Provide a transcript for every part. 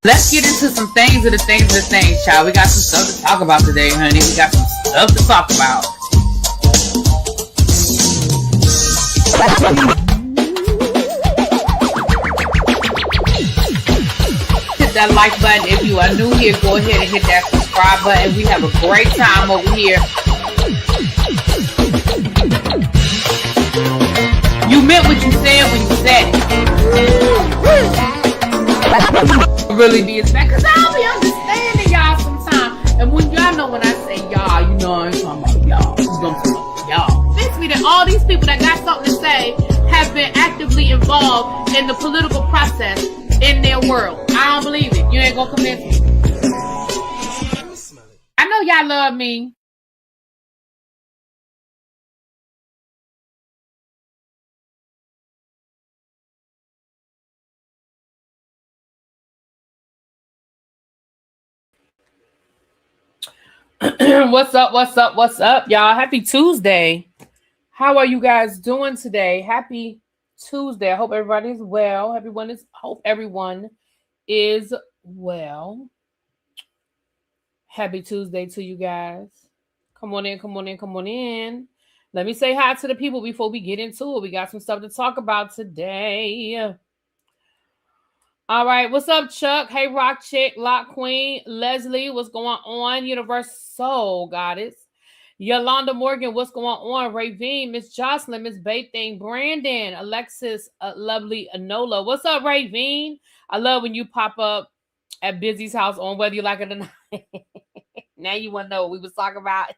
Let's get into some things of the things, child. We got some stuff to talk about today, honey. We got some stuff to talk about. Hit that like button if you are new here. Go ahead and hit that subscribe button. We have a great time over here. You meant what you said when you said it. Really be expected, because I'll be understanding y'all sometimes. And when y'all know when I say y'all, you know I'm talking about y'all. You know I'm talking about y'all. Makes me that all these people that got something to say have been actively involved in the political process in their world. I don't believe it. You ain't gonna convince me. I know y'all love me. What's up, y'all? Happy Tuesday. How are you guys doing today? Happy Tuesday. I hope everybody is well. Hope everyone is well. Happy Tuesday to you guys. Come on in. Let me say hi to the people before we get into it. We got some stuff to talk about today. All right, what's up, Chuck? Hey, Rock Chick, Lock Queen, Leslie, what's going on? Universal Goddess, Yolanda Morgan, what's going on? Ravine, Miss Jocelyn, Miss Bathing, Brandon, Alexis, Lovely Anola. What's up, Ravine? I love when you pop up at Busy's house on Whether You Like It or Not. Now you want to know what we was talking about.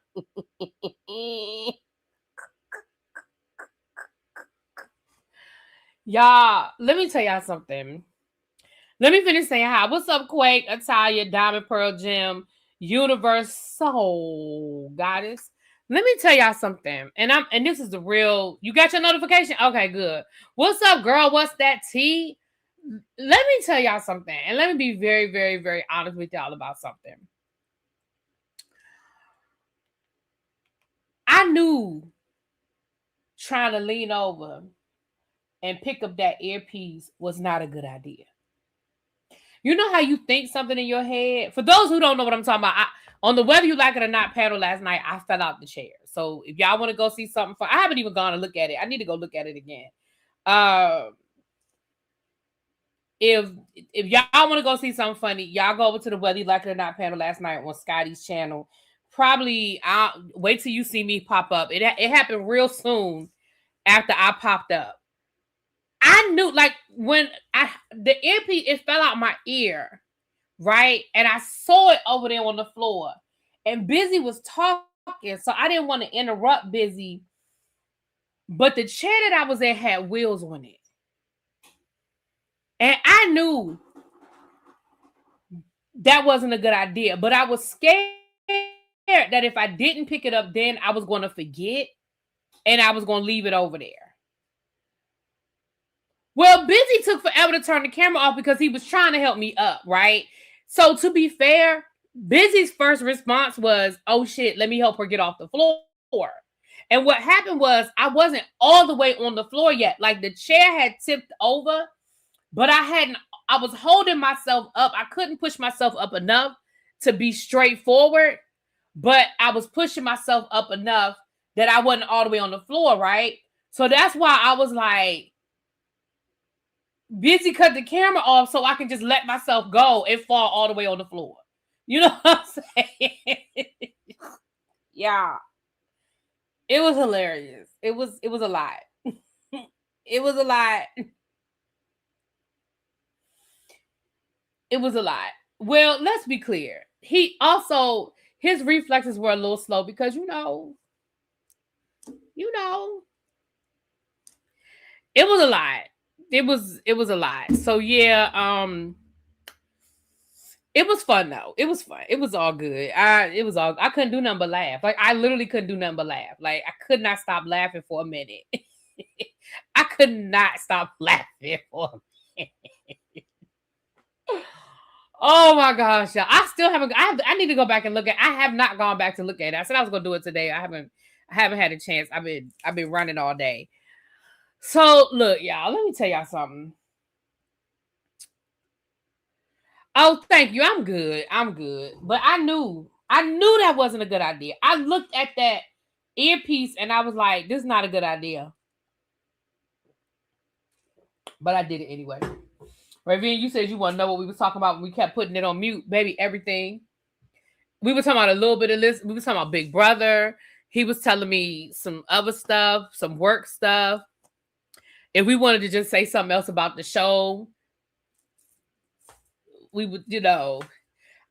Y'all, let me tell y'all something. Let me finish saying hi. What's up, Quake, Atalia, Diamond Pearl Gem, Universal Goddess? Let me tell y'all something. And this is the real. You got your notification? Okay, good. What's up, girl? What's that tea? Let me tell y'all something. And let me be very, very, very honest with y'all about something. I knew trying to lean over and pick up that earpiece was not a good idea. You know how you think something in your head? For those who don't know what I'm talking about, on the Whether You Like It or Not panel last night, I fell out the chair. So if y'all want to go see something I haven't even gone to look at it. I need to go look at it again. If y'all want to go see something funny, y'all go over to the Whether You Like It or Not panel last night on Scotty's channel. Probably I'll wait till you see me pop up. It happened real soon after I popped up. I knew, like, when the earpiece, it fell out my ear, right? And I saw it over there on the floor. And Busy was talking, so I didn't want to interrupt Busy. But the chair that I was in had wheels on it. And I knew that wasn't a good idea. But I was scared that if I didn't pick it up then, I was going to forget. And I was going to leave it over there. Well, Busy took forever to turn the camera off because he was trying to help me up, right? So to be fair, Busy's first response was, oh shit, let me help her get off the floor. And what happened was I wasn't all the way on the floor yet. Like the chair had tipped over, but I was holding myself up. I couldn't push myself up enough to be straightforward, but I was pushing myself up enough that I wasn't all the way on the floor, right? So that's why I was like, Busy cut the camera off so I can just let myself go and fall all the way on the floor. You know what I'm saying? Yeah. It was hilarious. It was a lot. It was a lot. It was a lot. Well, let's be clear. His reflexes were a little slow because, you know, it was a lot. It was a lot. So yeah, it was fun though. It was fun. It was all good. I couldn't do nothing but laugh. Like I literally couldn't do nothing but laugh. Like I could not stop laughing for a minute. I could not stop laughing for a minute. Oh my gosh, y'all. I still haven't. I need to go back and look at. I have not gone back to look at it. I said I was gonna do it today. I haven't had a chance. I've been running all day. So look, y'all. Let me tell y'all something. Oh, thank you. I'm good. I'm good. But I knew that wasn't a good idea. I looked at that earpiece and I was like, this is not a good idea. But I did it anyway. Ravian, you said you want to know what we was talking about when we kept putting it on mute. Baby, everything. We were talking about a little bit of this. We were talking about Big Brother. He was telling me some other stuff, some work stuff. If we wanted to just say something else about the show, we would, I mean,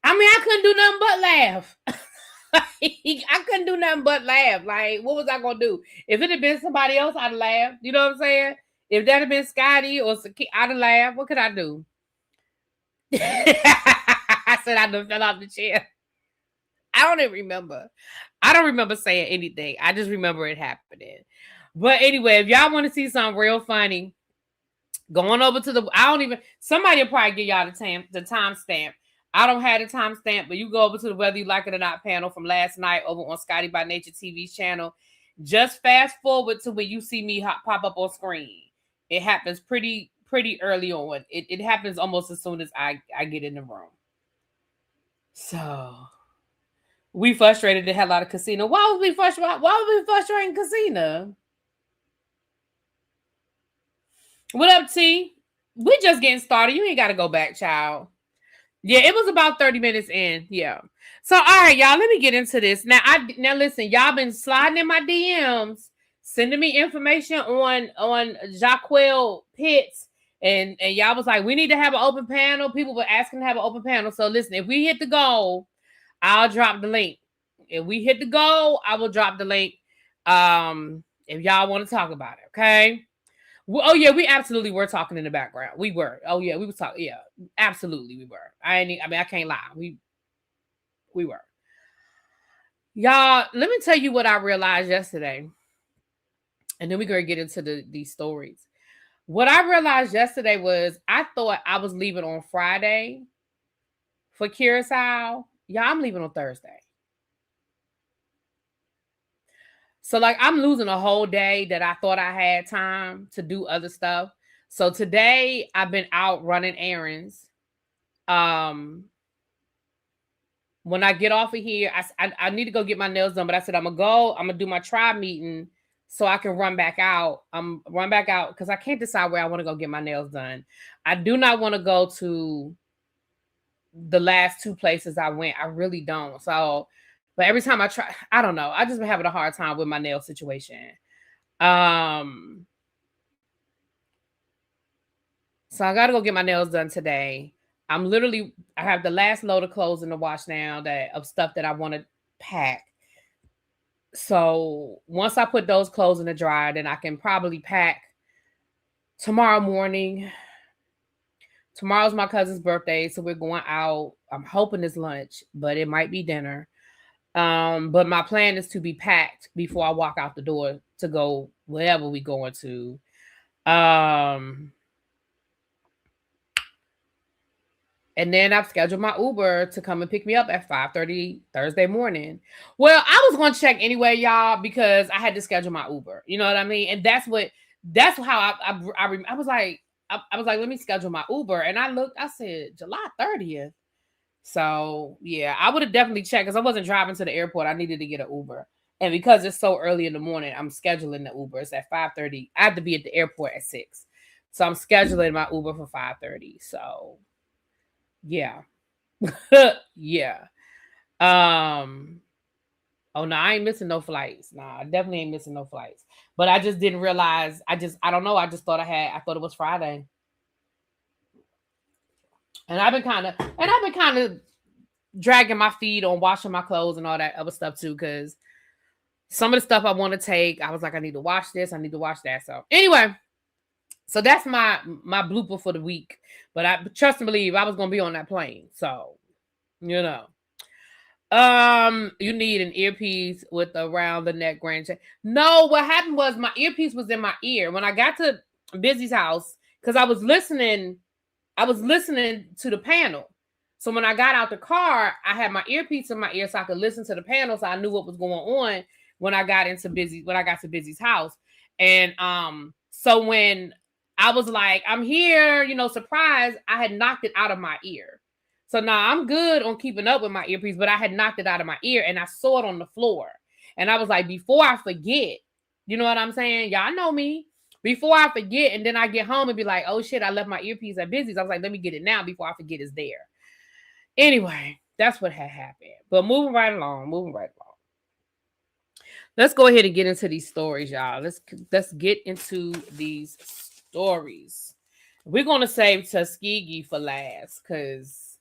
I couldn't do nothing but laugh. I couldn't do nothing but laugh. Like, what was I going to do? If it had been somebody else, I'd laugh. You know what I'm saying? If that had been Scotty or I'd have laughed. What could I do? I said I done fell off the chair. I don't even remember. I don't remember saying anything. I just remember it happening. But anyway, if y'all want to see something real funny, going over to somebody will probably give y'all the timestamp. I don't have the timestamp, but you go over to the Whether You Like It or Not panel from last night over on Scotty by Nature TV's channel. Just fast forward to when you see me pop up on screen. It happens pretty early on. It happens almost as soon as I get in the room. So we frustrated the hell out of Casino. Why would we frustrating Casino? What up, T? We just getting started. You ain't got to go back, child. Yeah, it was about 30 minutes in. Yeah. So, all right, y'all, let me get into this. Now, listen, y'all been sliding in my DMs, sending me information on Jaquel Pitts, and y'all was like, we need to have an open panel. People were asking to have an open panel. So, listen, if we hit the goal, I'll drop the link. If we hit the goal, I will drop the link. If y'all want to talk about it, okay? Oh yeah, we absolutely were talking in the background. We were. Oh yeah, we were talking. Yeah, absolutely, we were. I mean, I can't lie. We were. Y'all, let me tell you what I realized yesterday, and then we're gonna get into these stories. What I realized yesterday was I thought I was leaving on Friday for Curacao. Yeah, I'm leaving on Thursday. So, like, I'm losing a whole day that I thought I had time to do other stuff. So today I've been out running errands. When I get off of here, I need to go get my nails done, but I said I'm gonna do my tribe meeting so I can run back out. Run back out because I can't decide where I want to go get my nails done. I do not want to go to the last two places I went. I really don't. So, but every time I try, I don't know. I just been having a hard time with my nail situation. So I got to go get my nails done today. I have the last load of clothes in the wash now of stuff that I want to pack. So once I put those clothes in the dryer, then I can probably pack tomorrow morning. Tomorrow's my cousin's birthday, so we're going out. I'm hoping it's lunch, but it might be dinner. But my plan is to be packed before I walk out the door to go wherever we going to. And then I've scheduled my Uber to come and pick me up at 5:30 Thursday morning. Well, I was going to check anyway, y'all, because I had to schedule my Uber. You know what I mean? And that's how I was like, let me schedule my Uber. And I looked, I said, July 30th. So, yeah, I would have definitely checked because I wasn't driving to the airport. I needed to get an Uber. And because it's so early in the morning, I'm scheduling the Uber. It's at 5:30. I have to be at the airport at 6. So I'm scheduling my Uber for 5:30. So, yeah. Yeah. Oh, no, I ain't missing no flights. Nah, I definitely ain't missing no flights. But I just didn't realize. I don't know. I just thought I thought it was Friday. And I've been kind of dragging my feet on washing my clothes and all that other stuff too, because some of the stuff I want to take, I was like, I need to wash this, I need to wash that. So anyway, so that's my blooper for the week. But I trust and believe I was gonna be on that plane. So, you know. You need an earpiece with around the neck grand chain. No, what happened was my earpiece was in my ear. When I got to Busy's house, because I was listening to the panel. So when I got out the car, I had my earpiece in my ear so I could listen to the panel, so I knew what was going on when I got to Busy's house. And so when I was like, I'm here, surprised, I had knocked it out of my ear. So now I'm good on keeping up with my earpiece, but I had knocked it out of my ear and I saw it on the floor. And I was like, before I forget, you know what I'm saying? Y'all know me. Before I forget, and then I get home and be like, oh shit, I left my earpiece at Busy's. I was like, let me get it now before I forget it's there. Anyway, that's what had happened. But moving right along. Let's go ahead and get into these stories, y'all. Let's get into these stories. We're gonna save Tuskegee for last because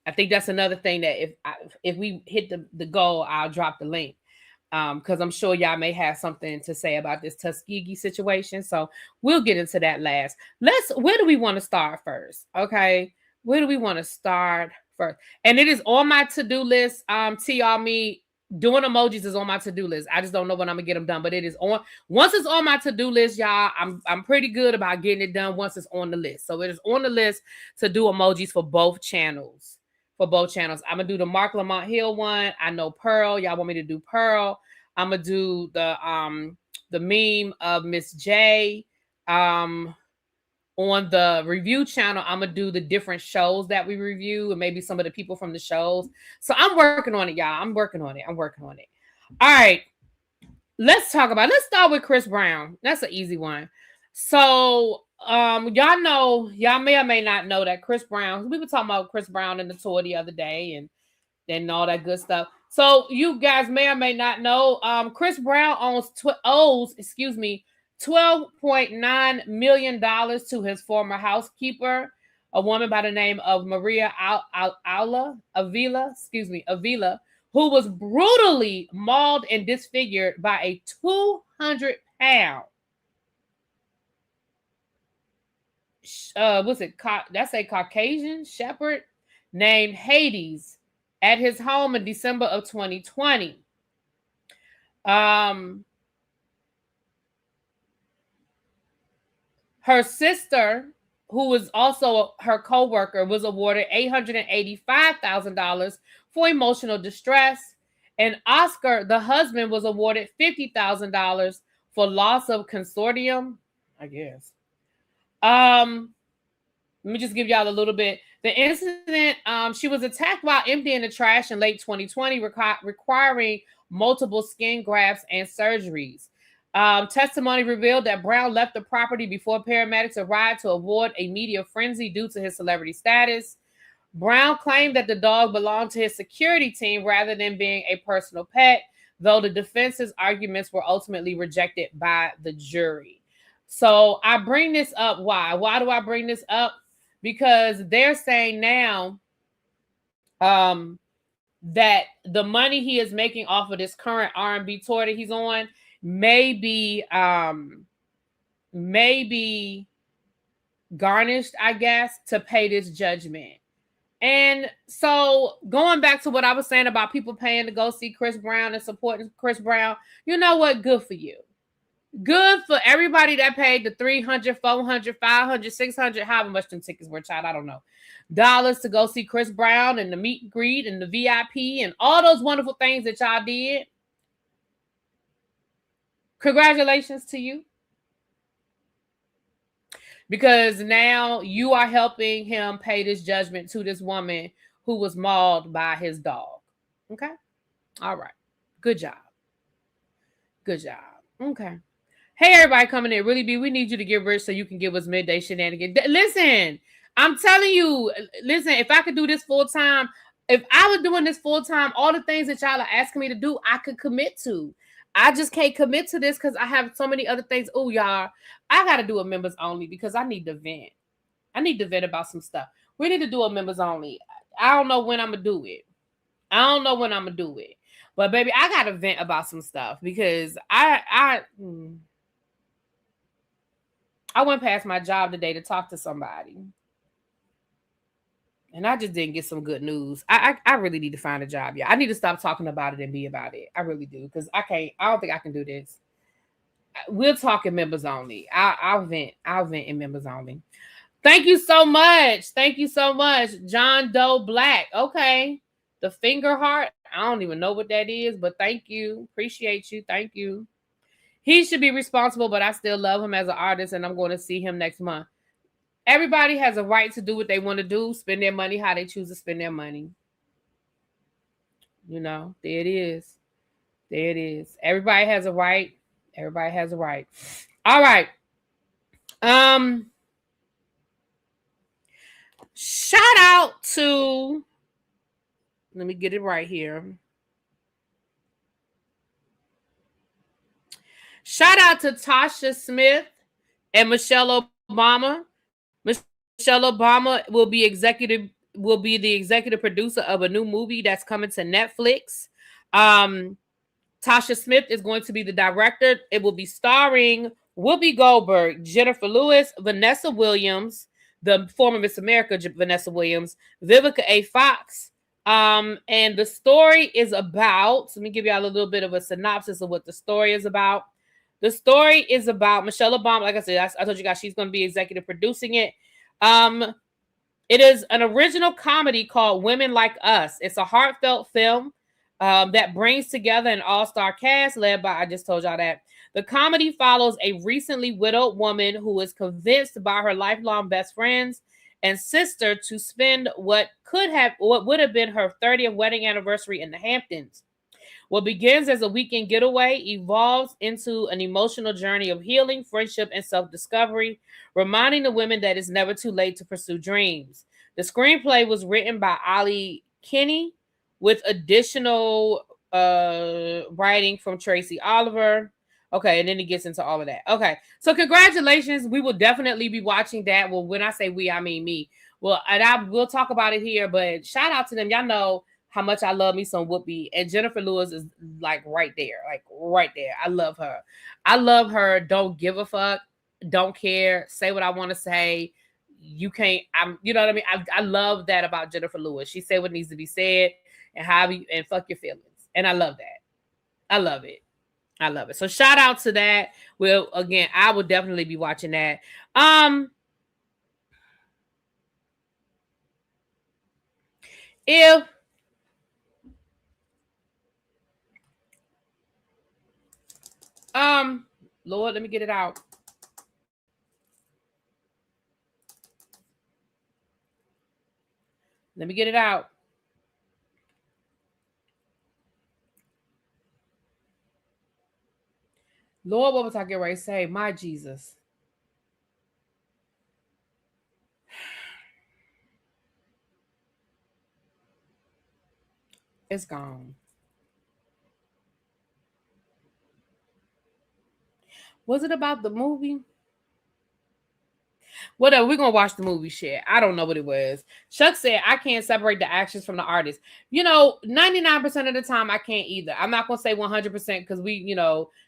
I think that's another thing that if we hit the goal, I'll drop the link. Because I'm sure y'all may have something to say about this Tuskegee situation. So we'll get into that last. Where do we want to start first? Okay. Where do we want to start first? And it is on my to-do list. Y'all, me doing emojis is on my to-do list. I just don't know when I'm gonna get them done, but it is on. Once it's on my to-do list, y'all, I'm pretty good about getting it done once it's on the list. So it is on the list to do emojis for both channels. I'm gonna do the Mark Lamont Hill one. I know Pearl. Y'all want me to do Pearl. I'm gonna do the meme of Miss J. On the review channel, I'm gonna do the different shows that we review and maybe some of the people from the shows. So I'm working on it, y'all. I'm working on it. All right. Let's start with Chris Brown. That's an easy one. So y'all may or may not know that Chris Brown, we were talking about Chris Brown in the tour the other day and all that good stuff. So you guys may or may not know, Chris Brown owes $12.9 million to his former housekeeper, a woman by the name of Maria Avila, who was brutally mauled and disfigured by a 200-pound that's a Caucasian shepherd named Hades at his home in December of 2020. Her sister, who was also her co-worker, was awarded $885,000 for emotional distress. And Oscar, the husband, was awarded $50,000 for loss of consortium, I guess. Let me just give y'all a little bit. The incident, she was attacked while emptying the trash in late 2020, requiring multiple skin grafts and surgeries. Testimony revealed that Brown left the property before paramedics arrived to avoid a media frenzy due to his celebrity status. Brown claimed that the dog belonged to his security team rather than being a personal pet, though the defense's arguments were ultimately rejected by the jury. So I bring this up. Why? Why do I bring this up? Because they're saying now that the money he is making off of this current R&B tour that he's on may be garnished, I guess, to pay this judgment. And so going back to what I was saying about people paying to go see Chris Brown and supporting Chris Brown, you know what? Good for you. Good for everybody that paid the $300, $400, $500, $600, however much them tickets were, child, I don't know, dollars to go see Chris Brown and the meet and greet and the VIP and all those wonderful things that y'all did. Congratulations to you. Because now you are helping him pay this judgment to this woman who was mauled by his dog. Okay? All right. Good job. Okay. Hey, everybody coming in. Really, we need you to get rich so you can give us midday shenanigans. Listen, I'm telling you, if I could do this full time, if I was doing this full time, all the things that y'all are asking me to do, I could commit to. I just can't commit to this because I have so many other things. Oh, y'all, I got to do a members only because I need to vent. I need to vent about some stuff. We need to do a members only. I don't know when I'm going to do it. But, baby, I got to vent about some stuff because I went past my job today to talk to somebody. And I just didn't get some good news. I really need to find a job. Yeah, I need to stop talking about it and be about it. I really do. Because I don't think I can do this. We'll talk in members only. I'll vent in members only. Thank you so much. John Doe Black. Okay. The finger heart. I don't even know what that is, but thank you. Appreciate you. Thank you. He should be responsible, but I still love him as an artist, and I'm going to see him next month. Everybody has a right to do what they want to do, spend their money how they choose to spend their money. You know, there it is. There it is. Everybody has a right. Everybody has a right. All right. Shout out to, let me get it right here. Shout out to Tasha Smith and Michelle Obama. Michelle Obama will be the executive producer of a new movie that's coming to Netflix. Tasha Smith is going to be the director. It will be starring Whoopi Goldberg, Jennifer Lewis, Vanessa Williams, the former Miss America Vanessa Williams, Vivica A. Fox. And the story is about, let me give y'all a little bit of a synopsis of what the story is about. The story is about Michelle Obama. Like I said, I told you guys she's going to be executive producing it. It is an original comedy called Women Like Us. It's a heartfelt film that brings together an all-star cast led by, I just told y'all that. The comedy follows a recently widowed woman who is convinced by her lifelong best friends and sister to spend what would have been her 30th wedding anniversary in the Hamptons. What begins as a weekend getaway evolves into an emotional journey of healing, friendship, and self-discovery, reminding the women that it's never too late to pursue dreams. The screenplay was written by Ali Kinney with additional writing from Tracy Oliver. Okay, and then it gets into all of that. Okay, so congratulations. We will definitely be watching that. Well, when I say we, I mean me. Well, and we'll talk about it here, but shout out to them. Y'all know how much I love me some Whoopi, and Jennifer Lewis is like right there. I love her. I love her. Don't give a fuck. Don't care. Say what I want to say. You can't. You know what I mean. I love that about Jennifer Lewis. She said what needs to be said, and fuck your feelings. And I love that. I love it. I love it. So shout out to that. Well, again, I will definitely be watching that. If Lord, let me get it out. Let me get it out. Lord, what was I getting ready to say? My Jesus. It's gone. Was it about the movie? Whatever, we're gonna watch the movie. Shit, I don't know what it was. Chuck said I can't separate the actions from the artist. 99% of the time I can't either. I'm not gonna say 100% because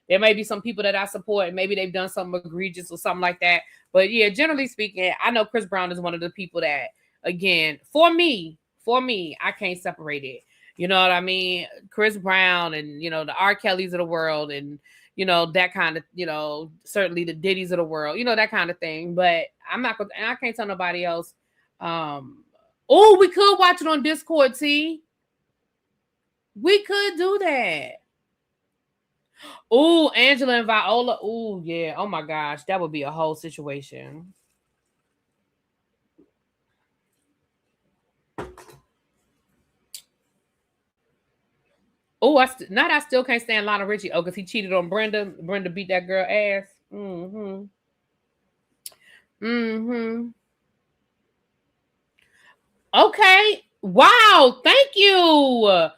there may be some people that I support and maybe they've done something egregious or something like that. But yeah, generally speaking, I know Chris Brown is one of the people that, again, for me, I can't separate it. You know what I mean? Chris Brown and the R. Kellys of the world and that kind of, certainly the Diddy's of the world, that kind of thing. But I'm not gonna, and I can't tell nobody else. We could watch it on Discord, T. We could do that. Oh, Angela and Viola. Oh, yeah. Oh my gosh, that would be a whole situation. Oh, I still can't stand Lionel Richie. Oh, because he cheated on Brenda. Brenda beat that girl ass. Okay. Wow. Thank you.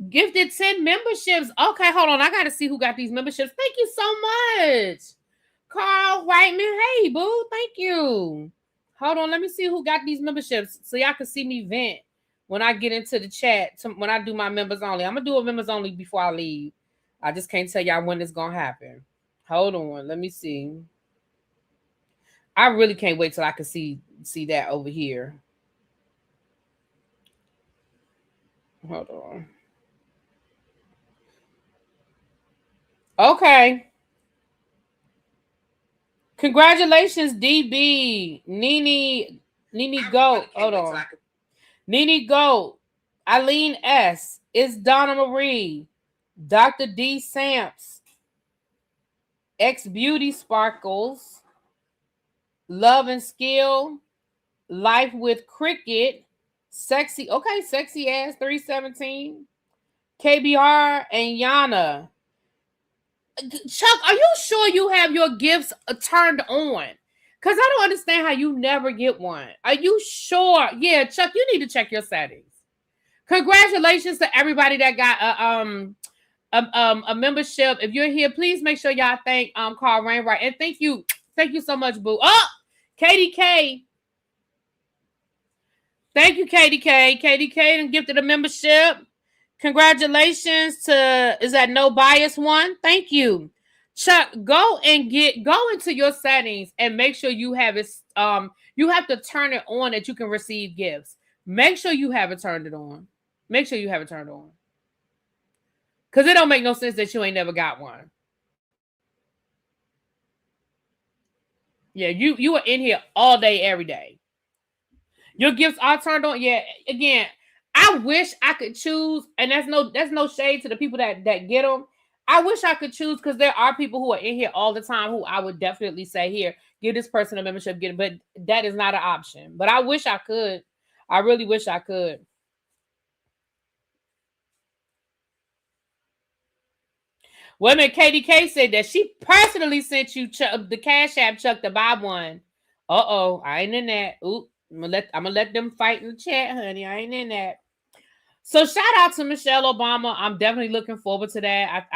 Gifted 10 memberships. Okay, hold on. I got to see who got these memberships. Thank you so much. Carl Whiteman. Hey, boo. Thank you. Hold on. Let me see who got these memberships so y'all can see me vent when I get into the chat. When I do my members only. I'm going to do a members only before I leave. I just can't tell y'all when it's going to happen. Hold on. Let me see. I really can't wait till I can see that over here. Hold on. Okay. Congratulations, DB. Nene Goat. Hold on. Nene Goat. Eileen S. It's Donna Marie. Dr. D. Samps. X Beauty Sparkles. Love and Skill. Life with Cricket, Sexy, okay, Sexy Ass 317, KBR, and Yana. Chuck, are you sure you have your gifts turned on? Because I don't understand how you never get one. Are you sure? Yeah, Chuck, you need to check your settings. Congratulations to everybody that got a membership. If you're here, please make sure y'all thank Carl Rainwright. And thank you so much, boo. Oh, KDK. Thank you, KDK. KDK and gifted a membership. Congratulations to, is that No Bias one? Thank you. Chuck, go into your settings and make sure you have it. You have to turn it on that you can receive gifts. Make sure you have it turned on. Make sure you have it turned on. Because it don't make no sense that you ain't never got one. Yeah, you are in here all day, every day. Your gifts are turned on. Yeah, again, I wish I could choose, and that's no shade to the people that get them. I wish I could choose because there are people who are in here all the time who I would definitely say, here, give this person a membership, get it. But that is not an option. But I wish I could. I really wish I could. Wait a minute, KDK said that she personally sent you the Cash App, Chuck, to buy one. Uh-oh, I ain't in that. Oop, I'm gonna let them fight in the chat, honey. I ain't in that. So shout out to Michelle Obama. I'm definitely looking forward to that.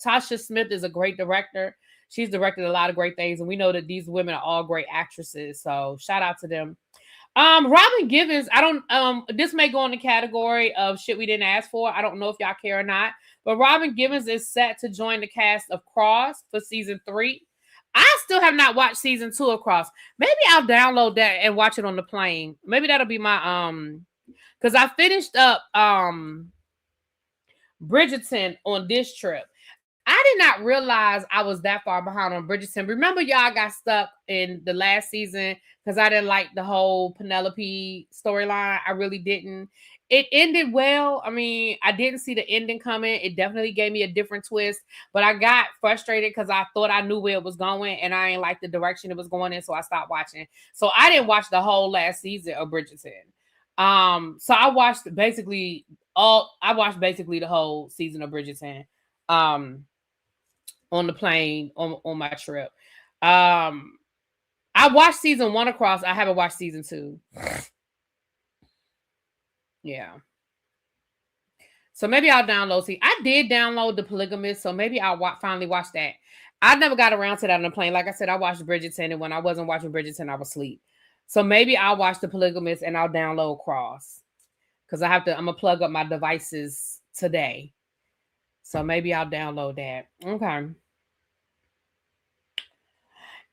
Tasha Smith is a great director. She's directed a lot of great things, and we know that these women are all great actresses. So shout out to them. Robin Givens, I don't this may go in the category of shit we didn't ask for. I don't know if y'all care or not, but Robin Givens is set to join the cast of Cross for season 3. I still have not watched season 2 of Cross. Maybe I'll download that and watch it on the plane. Maybe that'll be my because I finished up Bridgerton on this trip. I did not realize I was that far behind on Bridgerton. Remember, y'all got stuck in the last season because I didn't like the whole Penelope storyline. I really didn't. It ended well. I mean, I didn't see the ending coming. It definitely gave me a different twist, but I got frustrated because I thought I knew where it was going and I didn't like the direction it was going in, so I stopped watching. So I didn't watch the whole last season of Bridgerton. So I watched basically the whole season of Bridgerton. On the plane on my trip. I watched season 1 across. I haven't watched season 2. Yeah. So maybe I'll download. See, I did download The Polygamist, so maybe I'll finally watch that. I never got around to that on the plane. Like I said, I watched Bridgerton, and when I wasn't watching Bridgerton, I was asleep. So maybe I'll watch The Polygamist and I'll download Cross. Because I'm gonna plug up my devices today. So maybe I'll download that. Okay.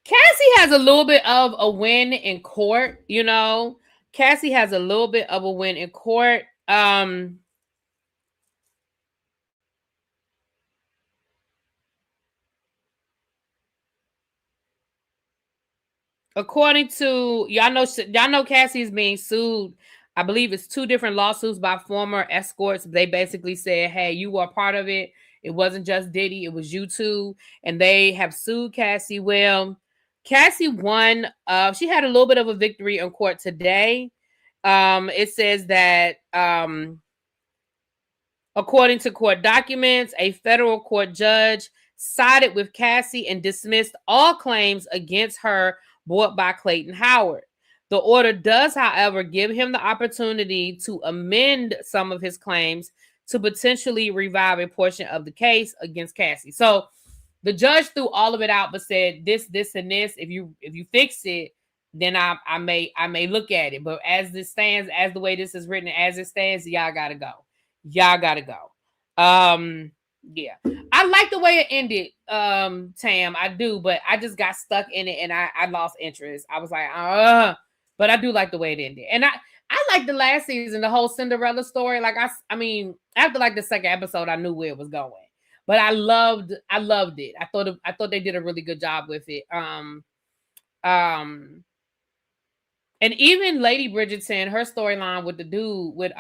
Cassie has a little bit of a win in court, you know. Cassie has a little bit of a win in court. According to y'all know Cassie is being sued. I believe it's 2 different lawsuits by former escorts. They basically said, hey, you were a part of it. It wasn't just Diddy, it was you too. And they have sued Cassie. Well, Cassie won. She had a little bit of a victory in court today. It says that according to court documents, a federal court judge sided with Cassie and dismissed all claims against her brought by Clayton Howard. The order does, however, give him the opportunity to amend some of his claims to potentially revive a portion of the case against Cassie. So the judge threw all of it out, but said this, and this. If you fix it, then I may look at it. But as this stands, as the way this is written, as it stands, y'all gotta go. Y'all gotta go. Yeah. I like the way it ended, Tam. I do, but I just got stuck in it and I lost interest. I was like, but I do like the way it ended. And I like the last season, the whole Cinderella story. Like I mean, after like the second episode, I knew where it was going. But I loved it. I thought they did a really good job with it. And even Lady Bridgerton, her storyline with the dude with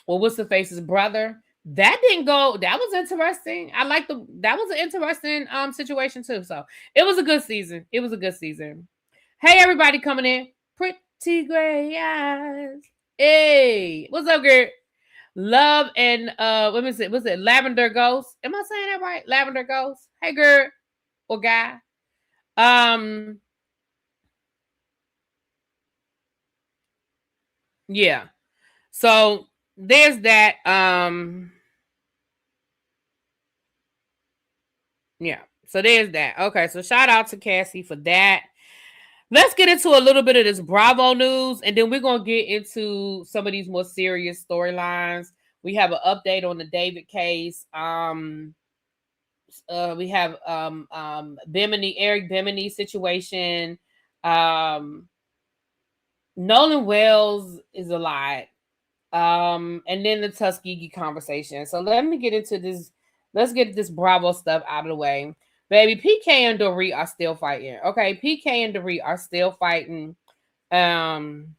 what's the face's brother, that didn't go. That was interesting. That was an interesting situation too. So it was a good season. Hey, everybody coming in. Pretty gray eyes. Hey, what's up, girl? Love and what is it? Was it Lavender Ghost? Am I saying that right? Lavender Ghost. Hey, girl or guy. Um, yeah. So there's that. Yeah. So there's that. Okay. So shout out to Cassie for that. Let's get into a little bit of this Bravo news, and then we're gonna get into some of these more serious storylines. We have an update on the David case. We have Bimini, Eric Bimini situation. Um, Nolan Wells is a lot. And then the Tuskegee conversation. So let me get into this. Let's get this Bravo stuff out of the way. Baby, PK and Dorit are still fighting. Okay, PK and Dorit are still fighting. Um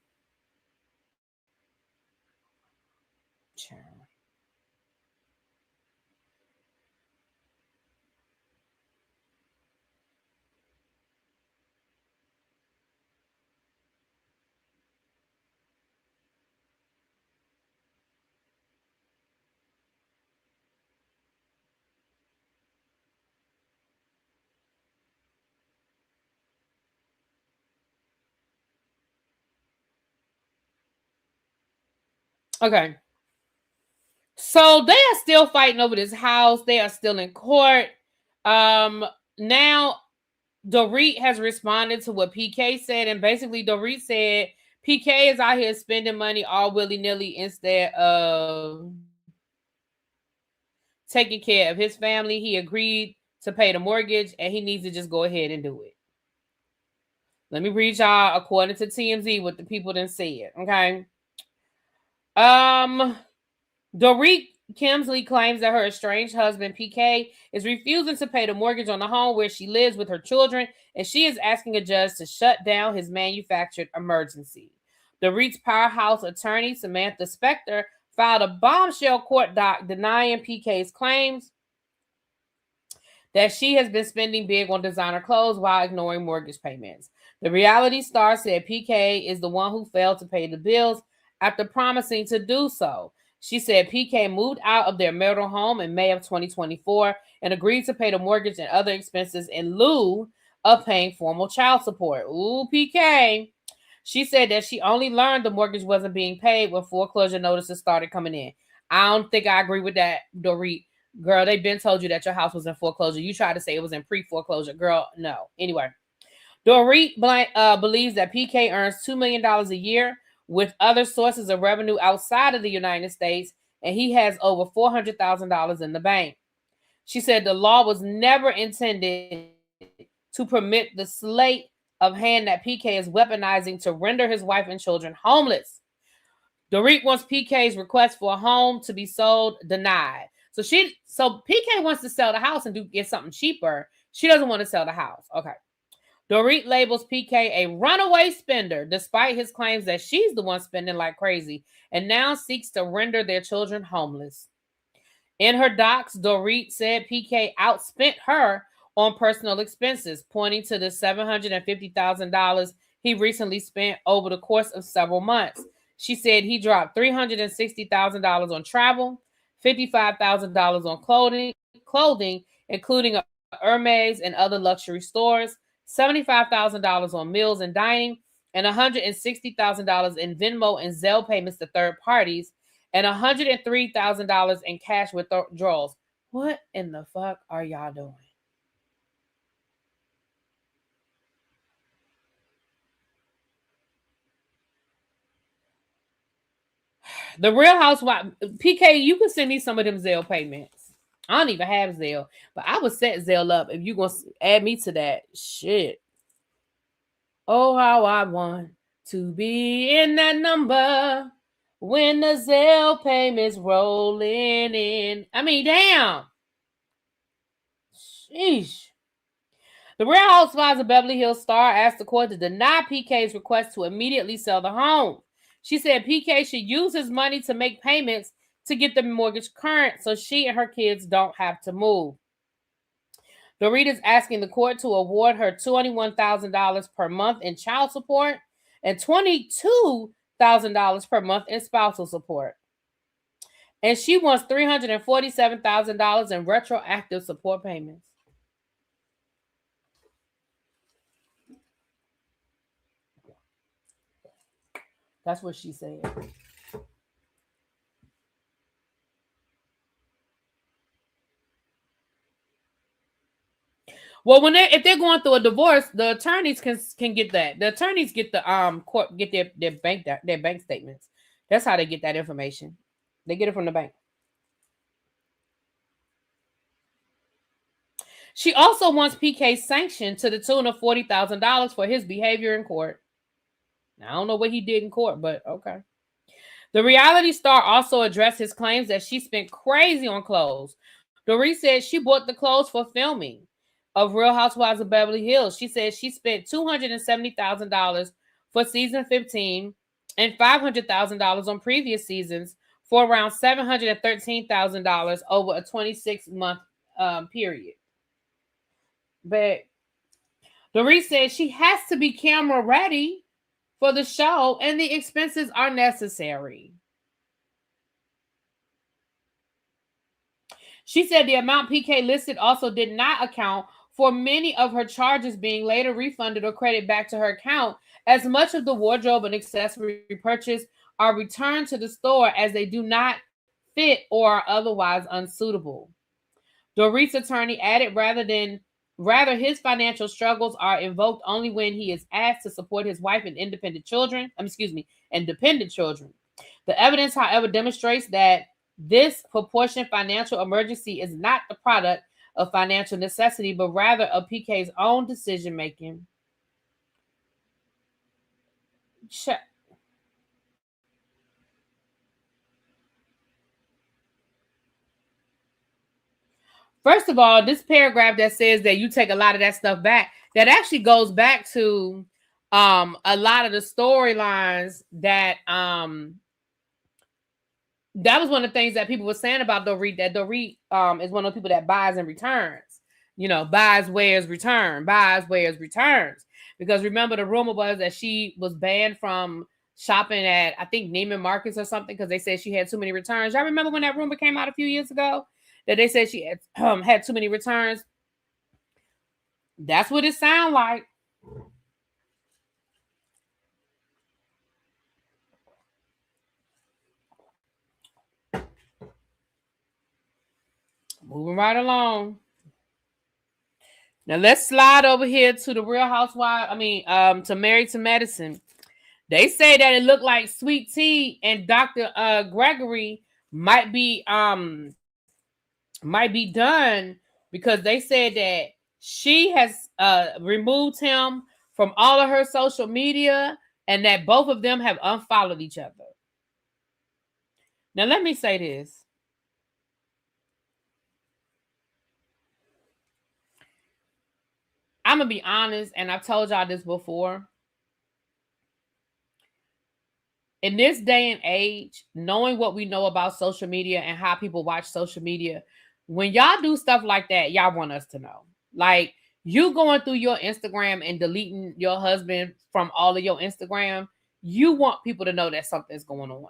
okay. So they are still fighting over this house. They are still in court. Now Dorit has responded to what PK said, and basically Dorit said PK is out here spending money all willy-nilly instead of taking care of his family. He agreed to pay the mortgage, and he needs to just go ahead and do it. Let me read y'all according to TMZ what the people didn't say it. Okay. Dorit Kemsley claims that her estranged husband, PK, is refusing to pay the mortgage on the home where she lives with her children, and she is asking a judge to shut down his manufactured emergency. Dorit's powerhouse attorney, Samantha Spector, filed a bombshell court doc denying PK's claims that she has been spending big on designer clothes while ignoring mortgage payments. The reality star said PK is the one who failed to pay the bills after promising to do so. She said PK moved out of their marital home in May of 2024 and agreed to pay the mortgage and other expenses in lieu of paying formal child support. Ooh, PK. She said that she only learned the mortgage wasn't being paid when foreclosure notices started coming in. I don't think I agree with that, Dorit. Girl, they've been told you that your house was in foreclosure. You tried to say it was in pre-foreclosure. Girl, no. Anyway, Dorit believes that PK earns $2 million a year with other sources of revenue outside of the United States, and he has over $400,000 in the bank. She said the law was never intended to permit the slate of hand that PK is weaponizing to render his wife and children homeless. Dorit wants PK's request for a home to be sold denied. So PK wants to sell the house and get something cheaper. She doesn't want to sell the house. Okay. Dorit labels PK a runaway spender, despite his claims that she's the one spending like crazy, and now seeks to render their children homeless. In her docs, Dorit said PK outspent her on personal expenses, pointing to the $750,000 he recently spent over the course of several months. She said he dropped $360,000 on travel, $55,000 on clothing, including Hermes and other luxury stores, $75,000 on meals and dining, and $160,000 in Venmo and Zelle payments to third parties, and $103,000 in cash withdrawals. What in the fuck are y'all doing? The Real Housewife, PK, you can send me some of them Zelle payments. I don't even have Zelle, but I would set Zelle up if you gonna add me to that shit. Oh, how I want to be in that number when the Zelle payments rolling in. I mean, damn. Sheesh. The Real Housewives of Beverly Hills star asked the court to deny PK's request to immediately sell the home. She said PK should use his money to make payments to get the mortgage current so she and her kids don't have to move. Dorit is asking the court to award her $21,000 per month in child support. and $22,000 per month in spousal support. And she wants $347,000 in retroactive support payments. That's what she said. Well, if they're going through a divorce, the attorneys can get that. The attorneys get the court get their bank statements. That's how they get that information. They get it from the bank. She also wants PK sanctioned to the tune of $40,000 for his behavior in court. Now, I don't know what he did in court, but okay. The reality star also addressed his claims that she spent crazy on clothes. Dorit said she bought the clothes for filming of Real Housewives of Beverly Hills. She said she spent $270,000 for season 15 and $500,000 on previous seasons for around $713,000 over a 26-month period. But Dorit said she has to be camera ready for the show and the expenses are necessary. She said the amount PK listed also did not account for many of her charges being later refunded or credited back to her account, as much of the wardrobe and accessory purchase are returned to the store as they do not fit or are otherwise unsuitable. Dorit's attorney added rather his financial struggles are invoked only when he is asked to support his wife and independent children. The evidence, however, demonstrates that this proportionate financial emergency is not the product of financial necessity, but rather of PK's own decision making. First of all, this paragraph that says that you take a lot of that stuff back, that actually goes back to a lot of the storylines that that was one of the things that people were saying about Dorit, that Dorit is one of the people that buys and returns. You know, buys, wears, returns. Because remember, the rumor was that she was banned from shopping at, I think, Neiman Marcus or something, because they said she had too many returns. Y'all remember when that rumor came out a few years ago? That they said she had too many returns. That's what it sounds like. Moving right along. Now let's slide over here to the Real Housewives. To Married to Medicine. They say that it looked like Sweet Tea and Dr. Gregory might be done, because they said that she has removed him from all of her social media and that both of them have unfollowed each other. Now, let me say this. I'm going to be honest, and I've told y'all this before. In this day and age, knowing what we know about social media and how people watch social media, when y'all do stuff like that, y'all want us to know. Like, you going through your Instagram and deleting your husband from all of your Instagram, you want people to know that something's going on.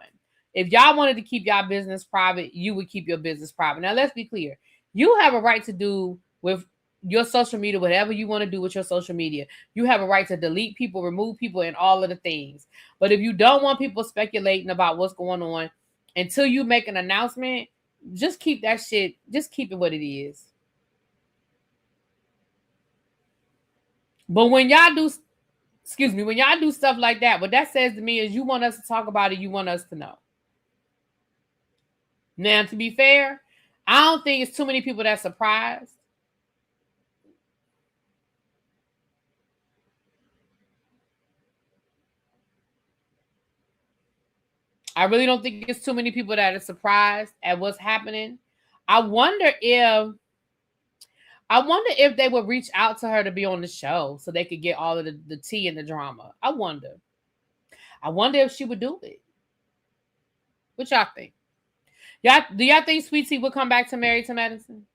If y'all wanted to keep y'all business private, you would keep your business private. Now, let's be clear. You have a right to do with your social media whatever you want to do with your social media. You have a right to delete people, remove people, and all of the things. But if you don't want people speculating about what's going on until you make an announcement, just keep that shit, just keep it what it is. But when y'all do stuff like that, what that says to me is you want us to talk about it, you want us to know. Now, to be fair, I don't think it's too many people that's surprised. I really don't think it's too many people that are surprised at what's happening. I wonder if they would reach out to her to be on the show so they could get all of the tea and the drama. I wonder if she would do it. What y'all think? Do y'all think Sweet Tea would come back to Married to Medicine?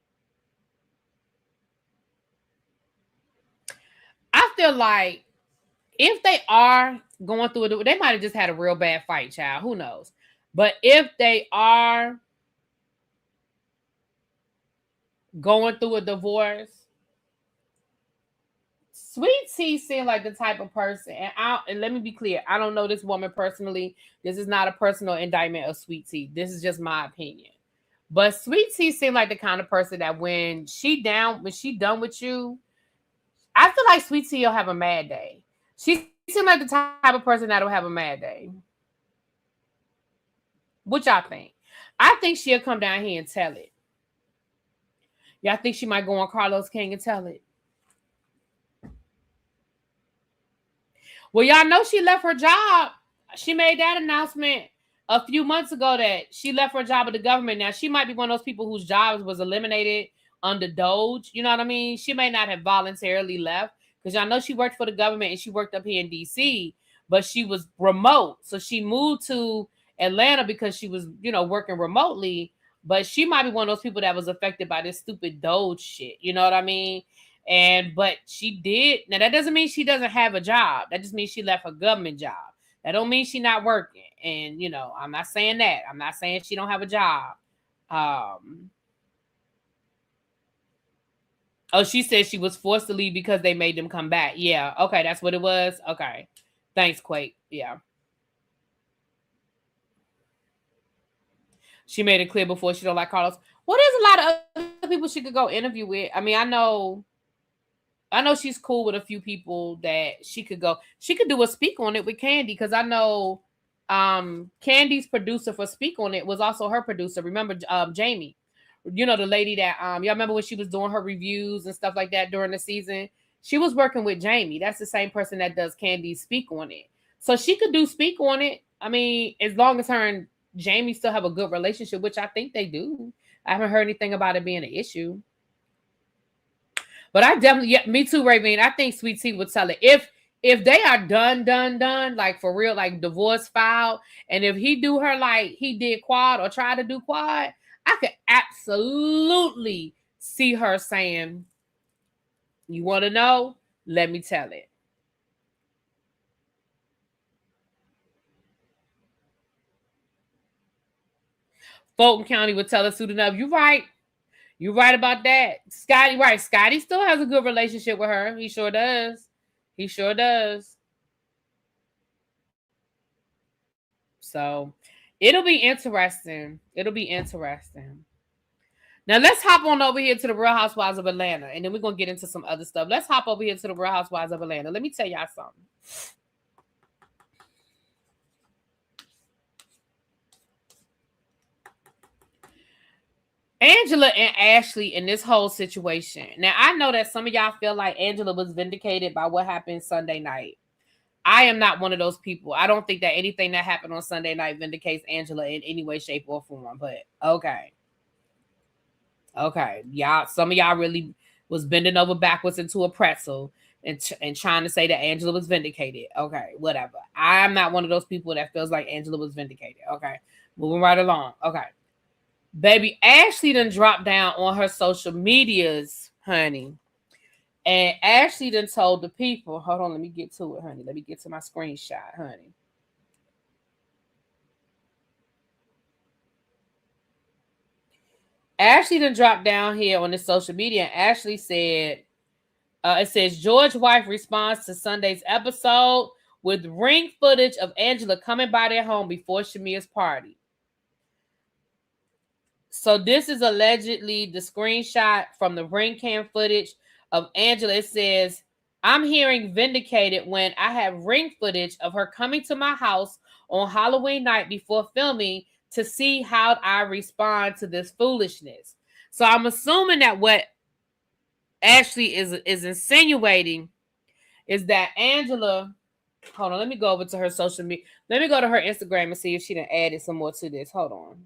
I feel like if they are going through it, they might have just had a real bad fight, child. Who knows? But if they are going through a divorce, Sweet Tea seemed like the type of person, and let me be clear, I don't know this woman personally. This is not a personal indictment of Sweet Tea. This is just my opinion. But Sweet Tea seemed like the kind of person that when she done with you, I feel like Sweet Tea will have a mad day. She seemed like the type of person that'll have a mad day. What y'all think? I think she'll come down here and tell it. Y'all think she might go on Carlos King and tell it? Well, y'all know she left her job. She made that announcement a few months ago that she left her job at the government. Now, she might be one of those people whose jobs was eliminated under Doge. You know what I mean? She may not have voluntarily left because y'all know she worked for the government and she worked up here in D.C., but she was remote. So she moved to Atlanta because she was, working remotely. But she might be one of those people that was affected by this stupid Doge shit. You know what I mean? But she did. Now, that doesn't mean she doesn't have a job. That just means she left her government job. That don't mean she's not working. And, I'm not saying that. I'm not saying she don't have a job. She said she was forced to leave because they made them come back. Yeah. Okay. That's what it was. Okay. Thanks, Quake. Yeah. She made it clear before she don't like Carlos. Well, there's a lot of other people she could go interview with. I mean, I know she's cool with a few people that she could go. She could do a speak on it with Candy because I know Candy's producer for Speak on It was also her producer. Remember Jamie? The lady that y'all remember when she was doing her reviews and stuff like that during the season? She was working with Jamie. That's the same person that does Candy's Speak on It. So she could do Speak on It. I mean, as long as her and Jamie still have a good relationship, which I think they do. I haven't heard anything about it being an issue. But I definitely, me too, Raven. I think Sweet Tea would tell it. If they are done, like for real, like divorce filed, and if he do her like he did Quad or try to do Quad, I could absolutely see her saying, "You want to know? Let me tell it." Fulton County would tell us soon enough. You're right. You're right about that. Scotty, right. Scotty still has a good relationship with her. He sure does. He sure does. So it'll be interesting. It'll be interesting. Now let's hop on over here to the Real Housewives of Atlanta, and then we're gonna get into some other stuff. Let's hop over here to the Real Housewives of Atlanta. Let me tell y'all something. Angela and Ashley in this whole situation. Now, I know that some of y'all feel like Angela was vindicated by what happened Sunday night. I am not one of those people. I don't think that anything that happened on Sunday night vindicates Angela in any way, shape, or form. But okay. Okay. Y'all, some of y'all really was bending over backwards into a pretzel and trying to say that Angela was vindicated. Okay, whatever. I'm not one of those people that feels like Angela was vindicated. Okay. Moving right along. Okay. Baby, Ashley done dropped down on her social medias, honey. And Ashley done told the people, hold on, let me get to it, honey. Let me get to my screenshot, honey. Ashley done dropped down here on the social media. And Ashley said, it says, George wife responds to Sunday's episode with ring footage of Angela coming by their home before Shamir's party. So this is allegedly the screenshot from the ring cam footage of Angela. It says, I'm hearing vindicated when I have ring footage of her coming to my house on Halloween night before filming to see how I respond to this foolishness. So I'm assuming that what Ashley is insinuating is that Angela, hold on, let me go over to her social media. Let me go to her Instagram and see if she done added some more to this. Hold on.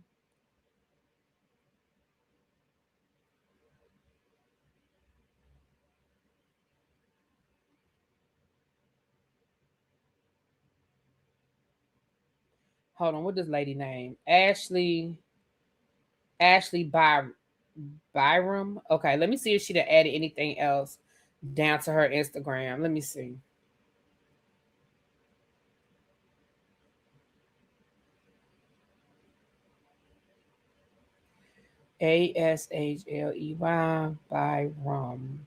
Hold on, what this lady name? Ashley Byram. Okay, let me see if she done added anything else down to her Instagram. Let me see. Ashley by Rum.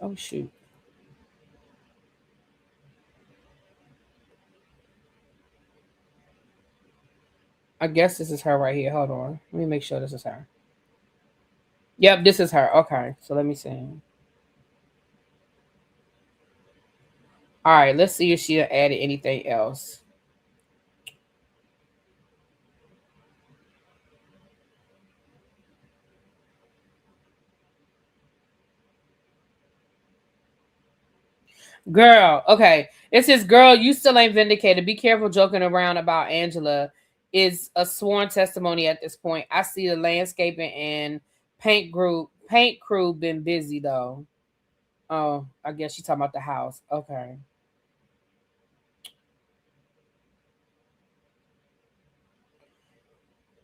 Oh shoot. I guess this is her right here. Hold on. Let me make sure this is her. Yep, this is her. Okay. So let me see. All right, let's see if she added anything else. Girl, okay. It says, girl, you still ain't vindicated. Be careful joking around about Angela is a sworn testimony at this point. I see the landscaping and paint crew been busy though. Oh, I guess she's talking about the house. Okay.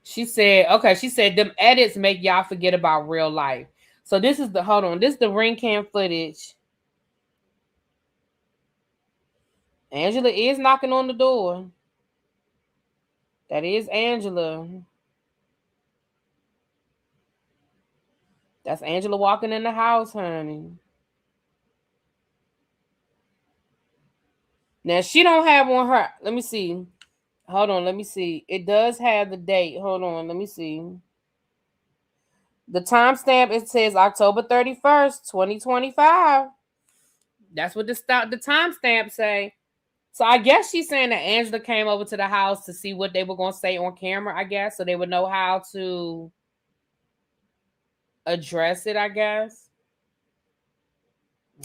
She said them edits make y'all forget about real life. So this is the hold on, this is the ring cam footage. Angela is knocking on the door. That is Angela. That's Angela walking in the house, honey. Now she don't have on her. Let me see. Hold on, let me see. It does have the date. Hold on, let me see. The timestamp, it says October 31st, 2025. That's what the timestamp say. So I guess she's saying that Angela came over to the house to see what they were going to say on camera, I guess, so they would know how to address it, I guess.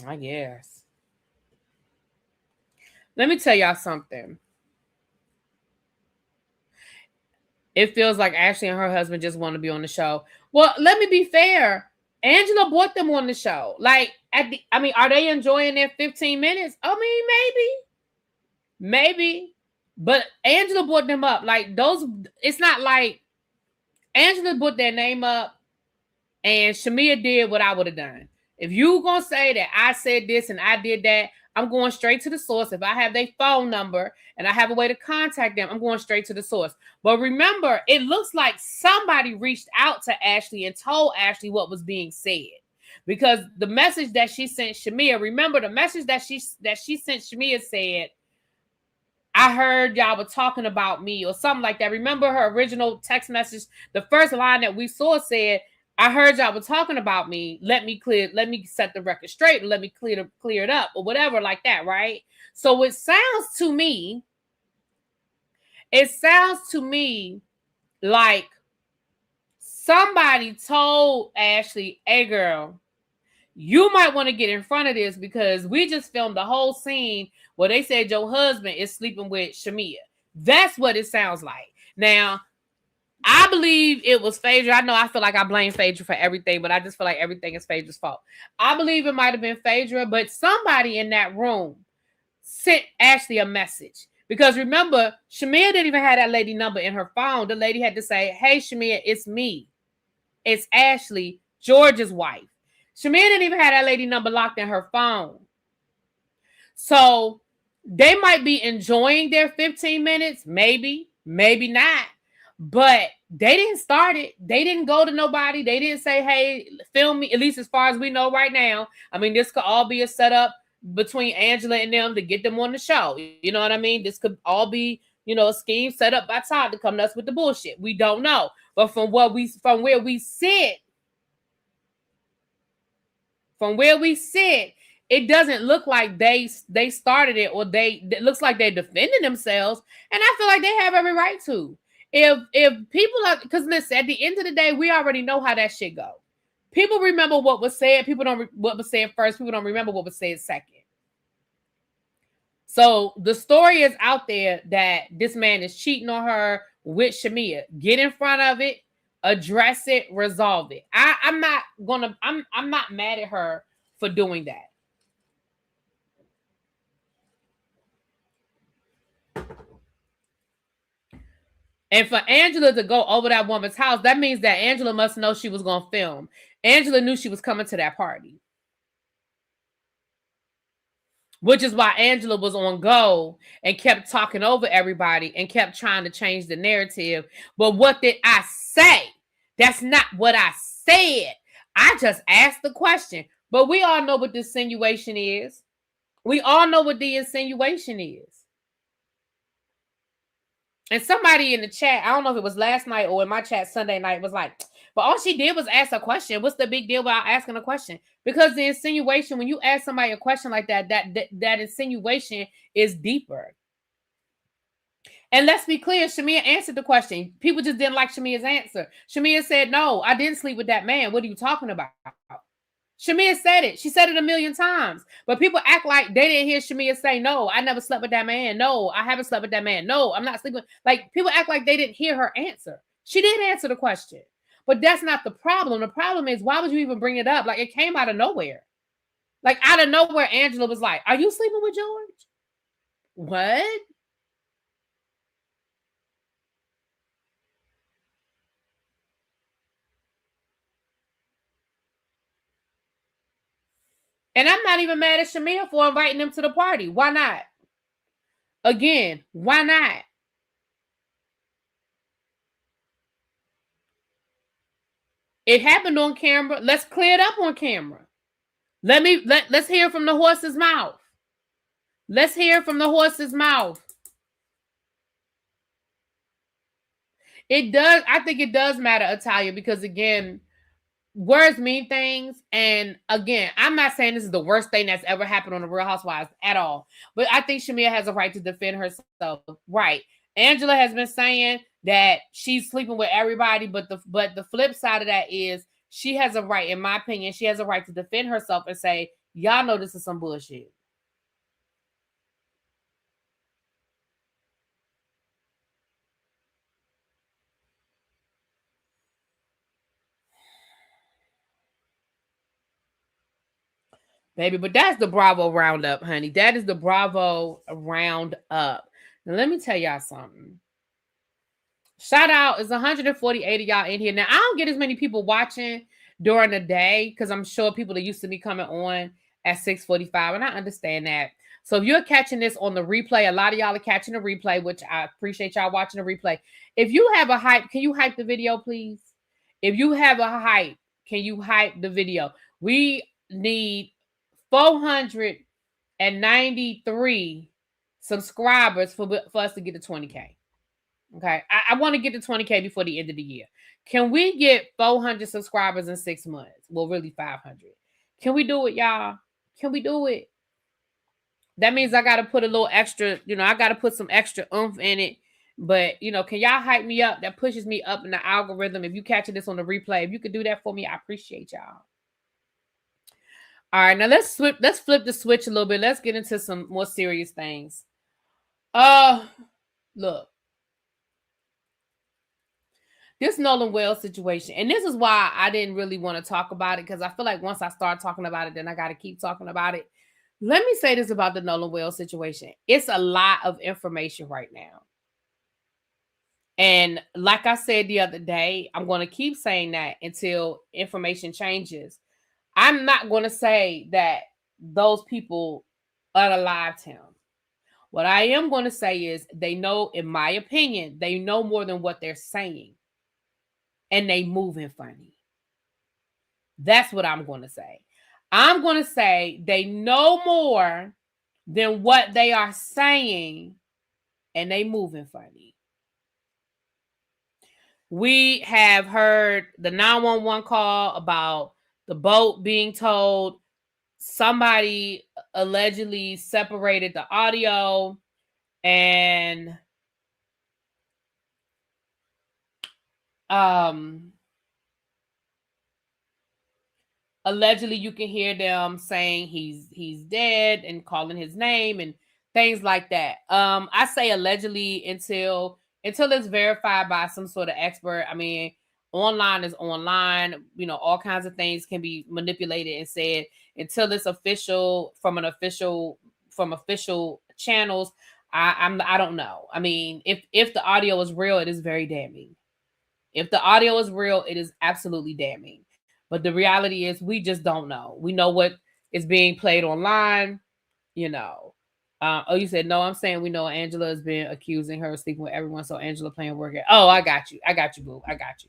I guess. Let me tell y'all something. It feels like Ashley and her husband just want to be on the show. Well, let me be fair. Angela brought them on the show. Like, are they enjoying their 15 minutes? I mean, maybe. But Angela brought them up. Like, those, it's not like Angela put their name up and Shamia did what I would have done. If you gonna say that I said this and I did that, I'm going straight to the source. If I have their phone number and I have a way to contact them, I'm going straight to the source. But remember, it looks like somebody reached out to Ashley and told Ashley what was being said. Because the message that she sent Shamia, remember the message that she sent Shamia said, I heard y'all were talking about me or something like that. Remember her original text message? The first line that we saw said, I heard y'all were talking about me. Let me set the record straight and let me clear it up or whatever like that, right? So it sounds to me like somebody told Ashley, hey girl, you might want to get in front of this because we just filmed the whole scene where they said your husband is sleeping with Shamia. That's what it sounds like. Now, I believe it was Phaedra. I know I feel like I blame Phaedra for everything, but I just feel like everything is Phaedra's fault. I believe it might have been Phaedra, but somebody in that room sent Ashley a message. Because remember, Shamia didn't even have that lady number in her phone. The lady had to say, hey, Shamia, it's me. It's Ashley, George's wife. Shamia didn't even have that lady number locked in her phone. So they might be enjoying their 15 minutes. Maybe not. But they didn't start it. They didn't go to nobody. They didn't say, hey, film me, at least as far as we know right now. I mean, this could all be a setup between Angela and them to get them on the show. You know what I mean? This could all be, a scheme set up by Todd to come to us with the bullshit. We don't know. But from where we sit, it doesn't look like they started it or it looks like they're defending themselves. And I feel like they have every right to. If people are, because listen, at the end of the day, we already know how that shit go. People remember what was said. People don't what was said first. People don't remember what was said second. So the story is out there that this man is cheating on her with Shamia. Get in front of it, address it, resolve it. I'm not mad at her for doing that. And for Angela to go over that woman's house, that means that Angela must know she was going to film. Angela knew she was coming to that party. which is why Angela was on go and kept talking over everybody and kept trying to change the narrative. But what did I say? That's not what I said. I just asked the question. But we all know what the insinuation is. We all know what the insinuation is. And somebody in the chat, I don't know if it was last night or in my chat Sunday night, was like, but all she did was ask a question. What's the big deal about asking a question? Because the insinuation, when you ask somebody a question like that, that insinuation is deeper. And let's be clear, Shamia answered the question. People just didn't like Shamia's answer. Shamia said, no, I didn't sleep with that man. What are you talking about? Shamia said it. She said it a million times. But people act like they didn't hear Shamia say, no, I never slept with that man. No, I haven't slept with that man. No, I'm not sleeping. Like, people act like they didn't hear her answer. She did answer the question. But that's not the problem. The problem is, why would you even bring it up? Like, it came out of nowhere. Like, out of nowhere, Angela was like, are you sleeping with George? What? And I'm not even mad at Shamia for inviting them to the party. Why not? Again, why not? It happened on camera. Let's clear it up on camera. Let's hear from the horse's mouth. Let's hear from the horse's mouth. It does. I think it does matter, Atalia, because again, words mean things. And again, I'm not saying this is the worst thing that's ever happened on the Real Housewives at all. But I think Shamia has a right to defend herself. Right. Angela has been saying that she's sleeping with everybody, but the flip side of that is she has a right, in my opinion, she has a right to defend herself and say, y'all know this is some bullshit. Baby, but that's the Bravo roundup, honey. That is the Bravo roundup. Now, let me tell y'all something. Shout out, is 148 of y'all in here. Now, I don't get as many people watching during the day because I'm sure people that used to be coming on at 6:45, and I understand that. So if you're catching this on the replay, a lot of y'all are catching the replay, which I appreciate y'all watching the replay. If you have a hype, can you hype the video, please? If you have a hype, can you hype the video? We need 493 subscribers for us to get to 20K. Okay. I want to get to 20K before the end of the year. Can we get 400 subscribers in 6 months? Well, really 500. Can we do it, y'all? Can we do it? That means I got to put a little extra, I got to put some extra oomph in it. But, can y'all hype me up? That pushes me up in the algorithm. If you catching this on the replay, if you could do that for me, I appreciate y'all. All right, now let's flip the switch a little bit. Let's get into some more serious things. Look. This Nolan Wells situation, and this is why I didn't really want to talk about it, because I feel like once I start talking about it, then I got to keep talking about it. Let me say this about the Nolan Wells situation. It's a lot of information right now. And like I said the other day, I'm going to keep saying that until information changes. I'm not going to say that those people unalived him. What I am going to say is they know, in my opinion, they know more than what they're saying. And they moving funny. That's what I'm going to say. I'm going to say they know more than what they are saying, and they moving funny. We have heard the 911 call about the boat being towed. Somebody allegedly separated the audio, and allegedly you can hear them saying he's dead and calling his name and things like that. I say allegedly until it's verified by some sort of expert. I mean, online is online. All kinds of things can be manipulated and said. Until it's official from official channels, I don't know. I mean, if the audio is real, it is very damning. If the audio is real, it is absolutely damning. But the reality is we just don't know. We know what is being played online. Oh, you said no. I'm saying we know Angela has been accusing her of sleeping with everyone. So Angela playing work at. Oh, I got you, boo. I got you.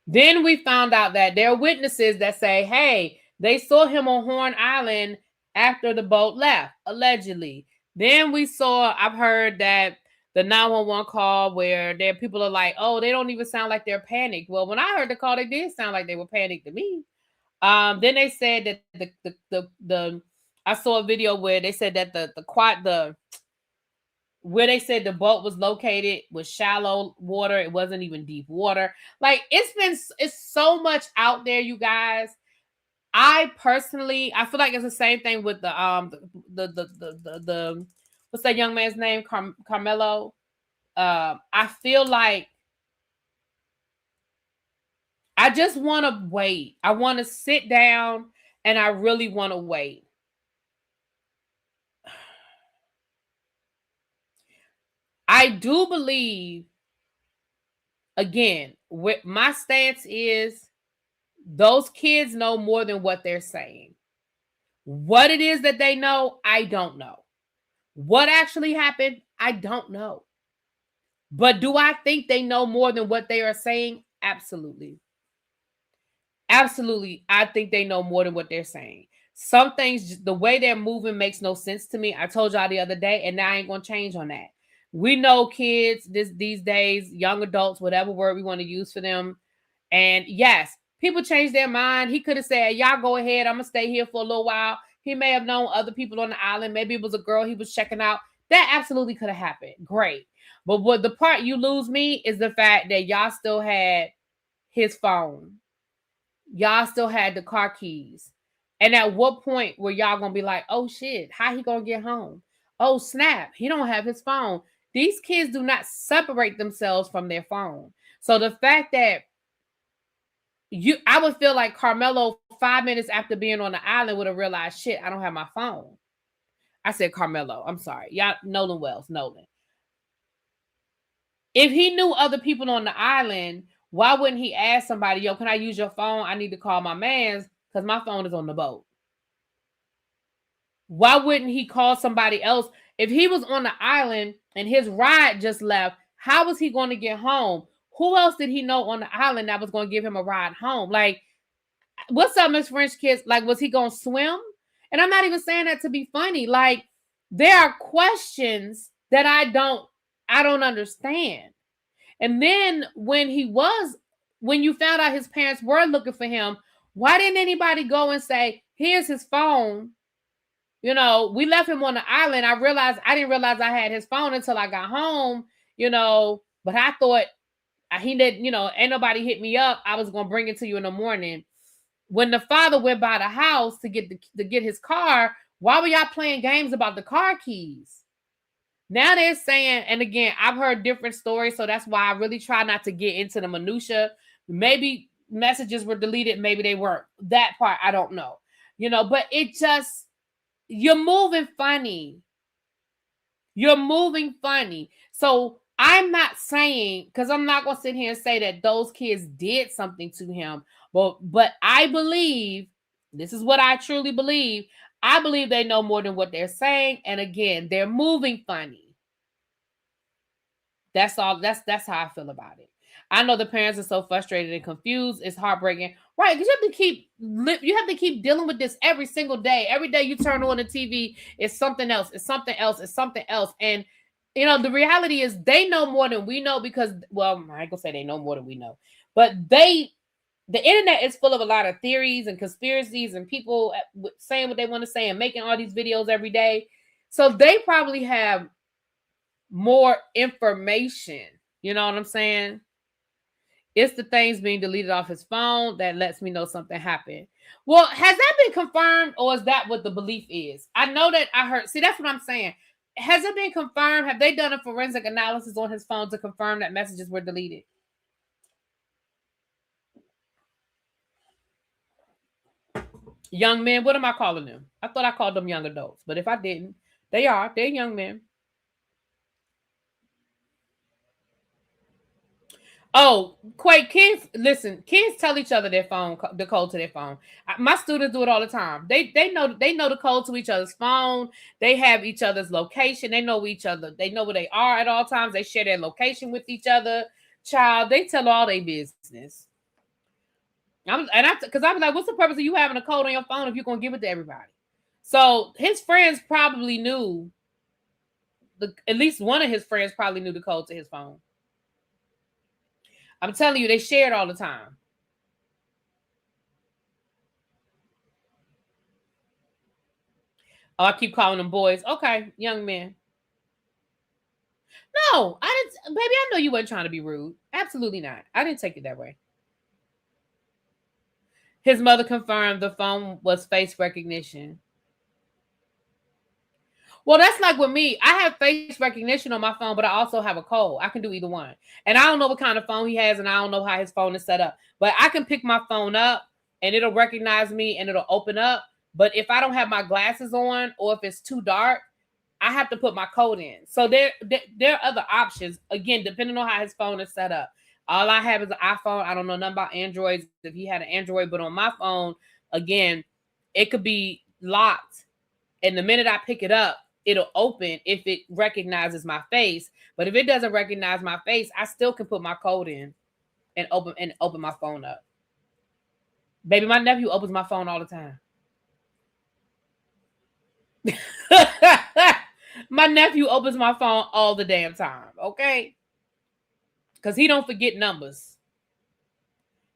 Then we found out that there are witnesses that say, hey, they saw him on Horn Island after the boat left, allegedly. Then I've heard that the 911 call where people are like, oh, they don't even sound like they're panicked. Well, when I heard the call, they did sound like they were panicked to me. Then they said that the I saw a video where they said that where they said the boat was located was shallow water. It wasn't even deep water. Like it's so much out there, you guys. I feel like it's the same thing with the what's that young man's name? Carmelo. I feel like I just want to wait. I want to sit down and I really want to wait. I do believe, again, what my stance is, those kids know more than what they're saying. What it is that they know, I don't know. What actually happened, I don't know. But do I think they know more than what they are saying? Absolutely. Absolutely. I think they know more than what they're saying. Some things, the way they're moving makes no sense to me. I told y'all the other day, and now I ain't going to change on that. We know kids these days, young adults, whatever word we want to use for them. And yes, people change their mind. He could have said, y'all go ahead. I'm going to stay here for a little while. He may have known other people on the island. Maybe it was a girl he was checking out. That absolutely could have happened. Great. But what the part you lose me is the fact that y'all still had his phone. Y'all still had the car keys. And at what point were y'all going to be like, oh shit, how he going to get home? Oh snap, he don't have his phone. These kids do not separate themselves from their phone. So the fact that I would feel like Carmelo 5 minutes after being on the island would have realized, shit, I don't have my phone. I said Carmelo. I'm sorry. Y'all, Nolan Wells. If he knew other people on the island, why wouldn't he ask somebody, yo, can I use your phone? I need to call my man's because my phone is on the boat. Why wouldn't he call somebody else? If he was on the island and his ride just left, how was he going to get home? Who else did he know on the island that was going to give him a ride home? Like, what's up, Miss French Kiss? Like, was he going to swim? And I'm not even saying that to be funny. Like, there are questions that I don't understand. And then when you found out his parents were looking for him, why didn't anybody go and say, here's his phone? We left him on the island. I didn't realize I had his phone until I got home, but I thought he didn't, ain't nobody hit me up. I was going to bring it to you in the morning. When the father went by the house to get his car, why were y'all playing games about the car keys? Now they're saying, and again, I've heard different stories, so that's why I really try not to get into the minutia. Maybe messages were deleted, maybe they weren't. That part, I don't know. But it just, you're moving funny. You're moving funny. So I'm not saying, because I'm not going to sit here and say that those kids did something to him, but I believe, this is what I truly believe, I believe they know more than what they're saying. And again, they're moving funny. That's all. That's how I feel about it. I know the parents are so frustrated and confused. It's heartbreaking. Right, because you have to keep dealing with this every single day. Every day you turn on the TV, it's something else. It's something else. It's something else. And the reality is they know more than we know because, well, I ain't gonna say they know more than we know, but the internet is full of a lot of theories and conspiracies and people saying what they want to say and making all these videos every day. So they probably have more information. You know what I'm saying? It's the things being deleted off his phone that lets me know something happened. Well, has that been confirmed, or is that what the belief is? I know that I heard. See, that's what I'm saying. Has it been confirmed? Have they done a forensic analysis on his phone to confirm that messages were deleted? Young men, what am I calling them? I thought I called them young adults, but if I didn't, they're young men. Oh, Quake, kids tell each other their phone, the code to their phone. My students do it all the time. They know the code to each other's phone. They have each other's location. They know each other. They know where they are at all times. They share their location with each other. Child, they tell all their business. Because I'm like, what's the purpose of you having a code on your phone if you're gonna give it to everybody? So his friends probably knew. At least one of his friends probably knew the code to his phone. I'm telling you, they share it all the time. Oh, I keep calling them boys. Okay, young men. No, I didn't. Baby, I know you weren't trying to be rude. Absolutely not. I didn't take it that way. His mother confirmed the phone was face recognition. Well, that's like with me. I have face recognition on my phone, but I also have a code. I can do either one. And I don't know what kind of phone he has, and I don't know how his phone is set up. But I can pick my phone up, and it'll recognize me, and it'll open up. But if I don't have my glasses on, or if it's too dark, I have to put my code in. So there are other options. Again, depending on how his phone is set up. All I have is an iPhone. I don't know nothing about Androids. If he had an Android, but on my phone, again, it could be locked. And the minute I pick it up, it'll open if it recognizes my face. But if it doesn't recognize my face, I still can put my code in and open my phone up. Baby, my nephew opens my phone all the time. My nephew opens my phone all the damn time, okay? Because he don't forget numbers.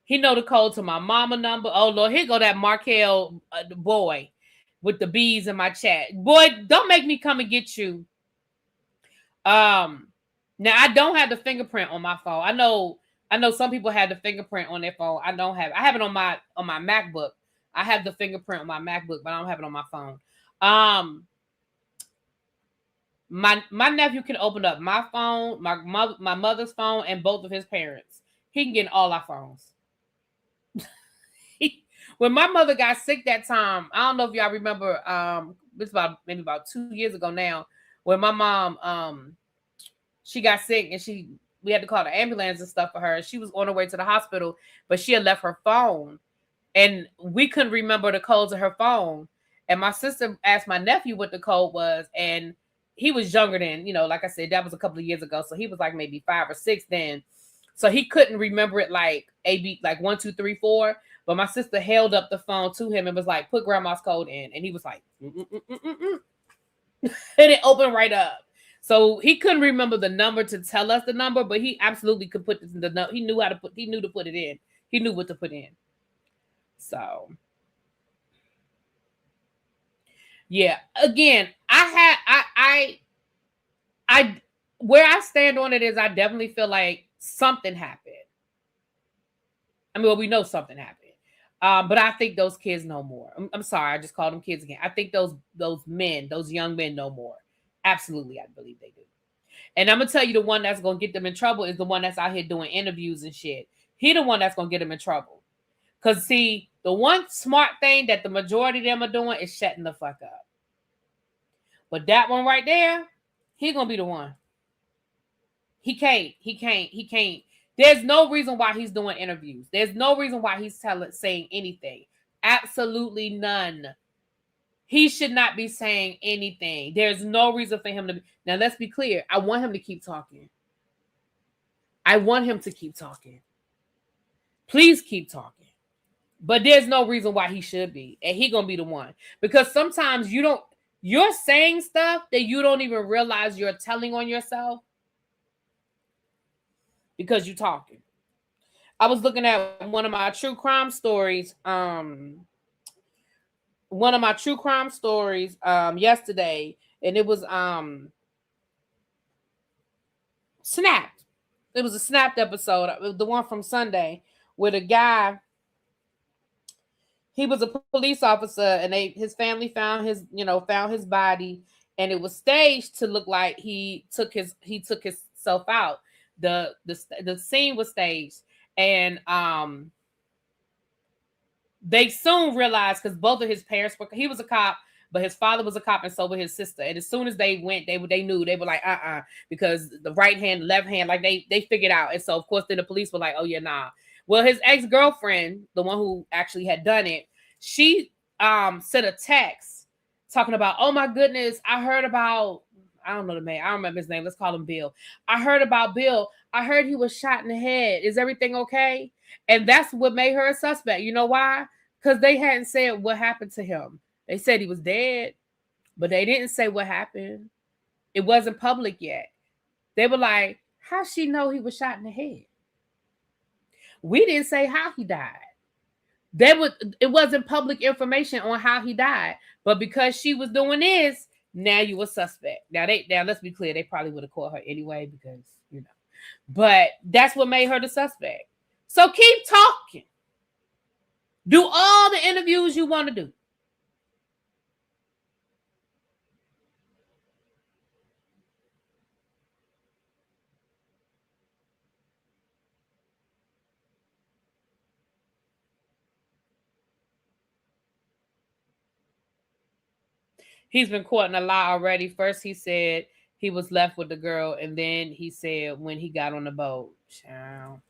He know the code to my mama number. Oh, Lord, here go that Markel boy with the bees in my chat. Boy, don't make me come and get you. Now, I don't have the fingerprint on my phone. I know some people have the fingerprint on their phone. I don't have. I have it on my MacBook. I have the fingerprint on my MacBook, but I don't have it on my phone. My nephew can open up my phone, my mother's phone, and both of his parents. He can get in all our phones. When my mother got sick that time, I don't know if y'all remember. It's maybe about 2 years ago now, when my mom she got sick and we had to call the ambulance and stuff for her. She was on her way to the hospital, but she had left her phone, and we couldn't remember the codes of her phone. And my sister asked my nephew what the code was, and he was younger than, like I said, that was a couple of years ago. So he was like maybe 5 or 6 then. So he couldn't remember it like AB, like 1, 2, 3, 4. But my sister held up the phone to him and was like, put grandma's code in. And he was like, and it opened right up. So he couldn't remember the number to tell us the number, but he absolutely could put the number. He knew to put it in. He knew what to put in. So yeah, again, I where I stand on it is I definitely feel like something happened. I mean, well, we know something happened. But I think those kids know more. I'm sorry, I just called them kids again. I think those young men know more. Absolutely, I believe they do. And I'm gonna tell you, the one that's gonna get them in trouble is the one that's out here doing interviews and shit. He the one that's gonna get them in trouble. Cause see, the one smart thing that the majority of them are doing is shutting the fuck up. But that one right there, he gonna be the one. He can't. There's no reason why he's doing interviews. There's no reason why he's saying anything. Absolutely none. He should not be saying anything. There's no reason for him to be. Now, let's be clear. I want him to keep talking. Please keep talking. But there's no reason why he should be. And he gonna be the one. Because sometimes you're saying stuff that you don't even realize you're telling on yourself. Because you're talking. I was looking at one of my true crime stories. Yesterday, and it was snapped. It was a snapped episode, the one from Sunday, where the guy, he was a police officer, and his family found his body, and it was staged to look like he took himself out. The scene was staged, and they soon realized, because both of his parents he was a cop, but his father was a cop and so was his sister. And as soon as they went, they knew, they were like, because the right hand, left hand, like they figured out. And so of course then the police were like, oh yeah, nah. Well, his ex-girlfriend, the one who actually had done it, she sent a text talking about, oh my goodness, I heard about, I don't know the man, I don't remember his name, let's call him Bill. I heard about Bill. I heard he was shot in the head. Is everything okay? And that's what made her a suspect. You know why? Because they hadn't said what happened to him. They said he was dead, but they didn't say what happened. It wasn't public yet. They were like, how she know he was shot in the head? We didn't say how he died. It wasn't public information on how he died. But because she was doing this, now you a suspect. Now let's be clear, they probably would have caught her anyway because, you know. But that's what made her the suspect. So keep talking. Do all the interviews you want to do. He's been caught in a lie already. First, he said he was left with the girl, and then he said when he got on the boat. Child.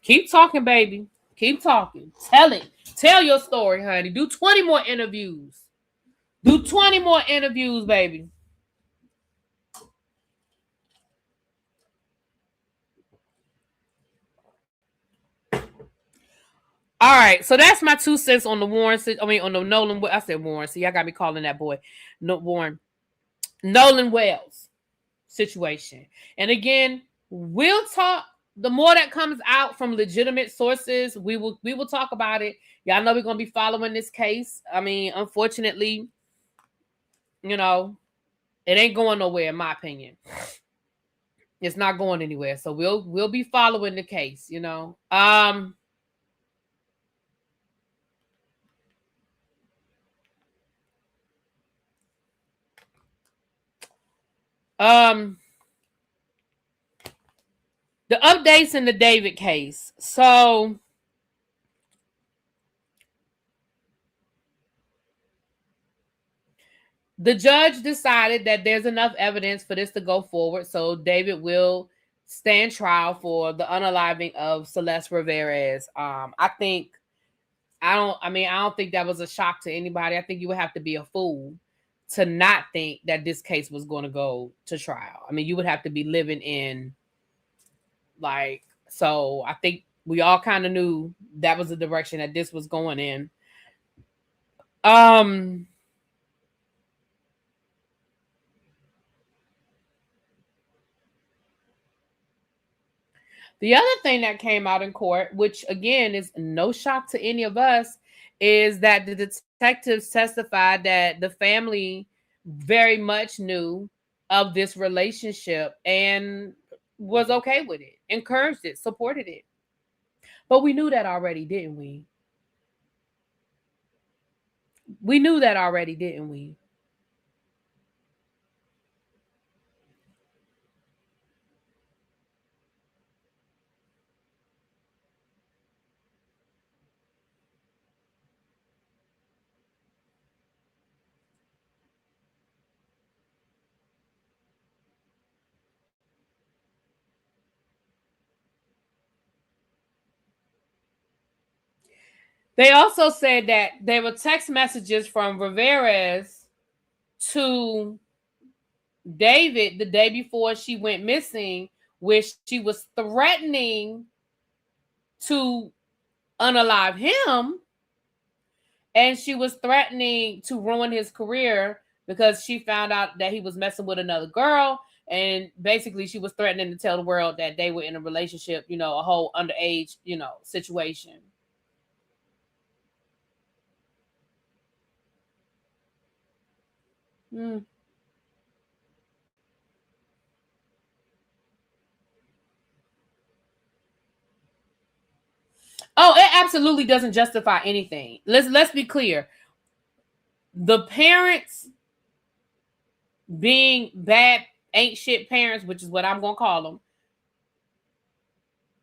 Keep talking, baby. Keep talking. Tell it. Tell your story, honey. Do 20 more interviews. Do 20 more interviews, baby. All right, so that's my 2 cents on the Warren. On the Nolan. I said Warren. See, I got me calling that boy, no Warren. Nolan Wells situation. And again, we'll talk. The more that comes out from legitimate sources, we will talk about it. Y'all know we're gonna be following this case. I mean, unfortunately, you know, it ain't going nowhere, in my opinion. It's not going anywhere. So we'll be following the case, you know. The updates in the David case. So the judge decided that there's enough evidence for this to go forward. So David will stand trial for the unaliving of Celeste Rivera. I don't think that was a shock to anybody. I think you would have to be a fool to not think that this case was going to go to trial. I mean, you would have to be living in so I think we all kind of knew that was the direction that this was going in. The other thing that came out in court, which again is no shock to any of us, is that the detectives testified that the family very much knew of this relationship and was okay with it, encouraged it, supported it. But we knew that already, didn't we? We knew that already, didn't we? They also said that there were text messages from Rivera's to David the day before she went missing, which she was threatening to unalive him, and she was threatening to ruin his career because she found out that he was messing with another girl, and basically she was threatening to tell the world that they were in a relationship, a whole underage, situation. Mm. Oh, it absolutely doesn't justify anything. Let's be clear. The parents being bad ain't shit parents, which is what I'm gonna call them,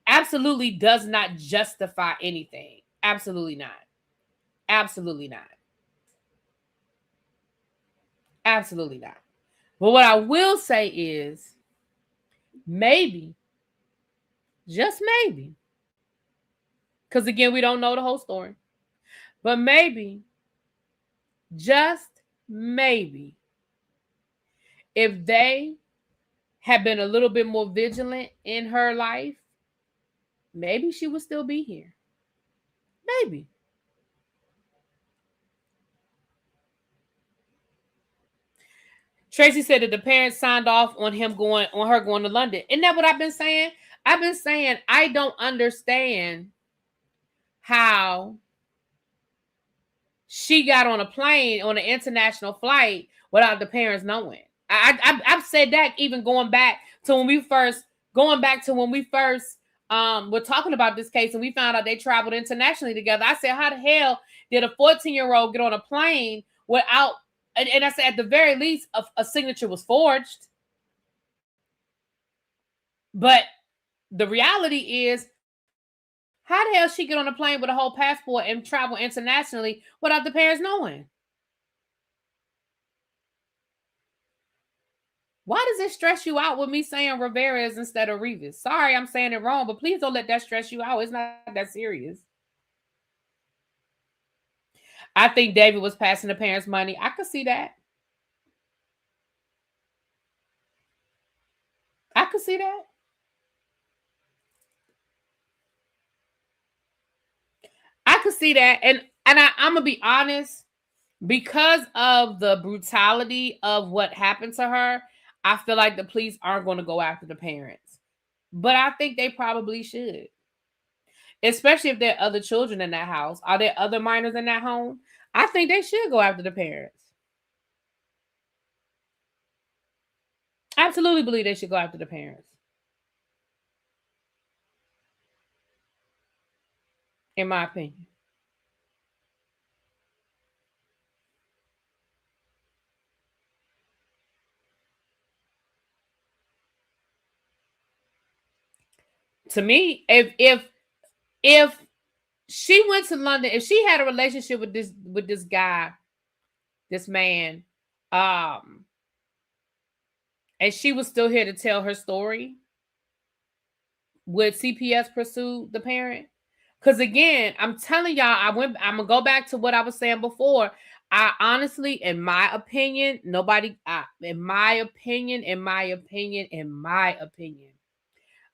absolutely does not justify anything. Absolutely not. Absolutely not. Absolutely not. But what I will say is maybe, just maybe, because again, we don't know the whole story, but maybe, just maybe, if they had been a little bit more vigilant in her life, maybe she would still be here. Maybe. Tracy said that the parents signed off on her going to London. Isn't that what I've been saying? I've been saying I don't understand how she got on a plane on an international flight without the parents knowing. I've said that even going back to when we first were talking about this case and we found out they traveled internationally together. I said, how the hell did a 14-year-old get on a plane without? And I said, at the very least, a signature was forged. But the reality is, how the hell she get on a plane with a whole passport and travel internationally without the parents knowing? Why does it stress you out with me saying Rivera's instead of Rivas? Sorry, I'm saying it wrong, but please don't let that stress you out. It's not that serious. I think David was passing the parents money. I could see that. I could see that. I could see that. And I'm gonna be honest, because of the brutality of what happened to her, I feel like the police aren't going to go after the parents. But I think they probably should. Especially if there are other children in that house. Are there other minors in that home? I think they should go after the parents. I absolutely believe they should go after the parents. In my opinion. To me, if she went to London, if she had a relationship with this guy, this man, and she was still here to tell her story, would CPS pursue the parent? Because again, I'm telling y'all, I'm gonna go back to what I was saying before. I honestly, in my opinion,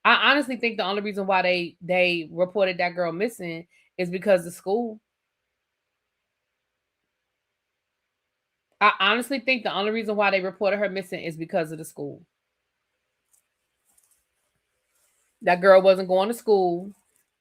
I honestly think the only reason why they reported that girl missing is because of school. I honestly think the only reason why they reported her missing is because of the school. That girl wasn't going to school,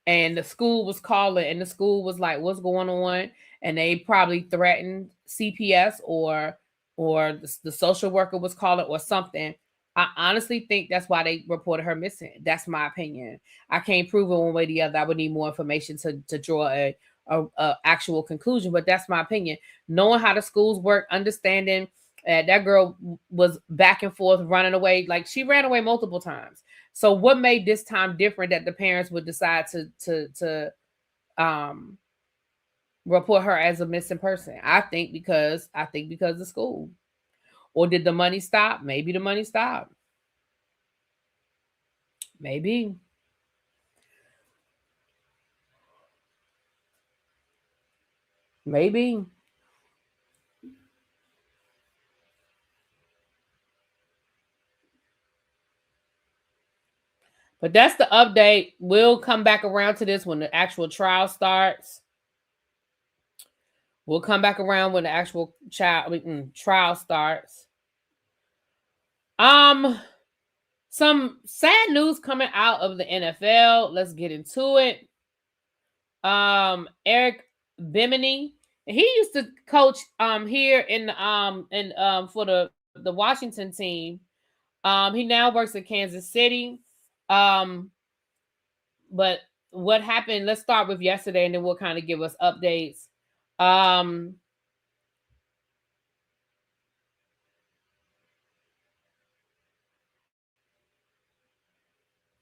and the school was calling, and the school was like, "What's going on?" And they probably threatened CPS or the social worker was calling or something. I honestly think that's why they reported her missing. That's my opinion. I can't prove it one way or the other. I would need more information to draw a actual conclusion, but that's my opinion. Knowing how the schools work, understanding that girl was back and forth running away. Like, she ran away multiple times. So what made this time different that the parents would decide to report her as a missing person? I think because of school. Or did the money stop? Maybe the money stopped. Maybe. Maybe. But that's the update. We'll come back around to this when the actual trial starts. We'll come back around when the actual trial starts. Some sad news coming out of the NFL. Let's get into it. Eric Bimini, he used to coach here in for the Washington team. He now works at Kansas City. But what happened? Let's start with yesterday, and then we'll kind of give us updates. Hold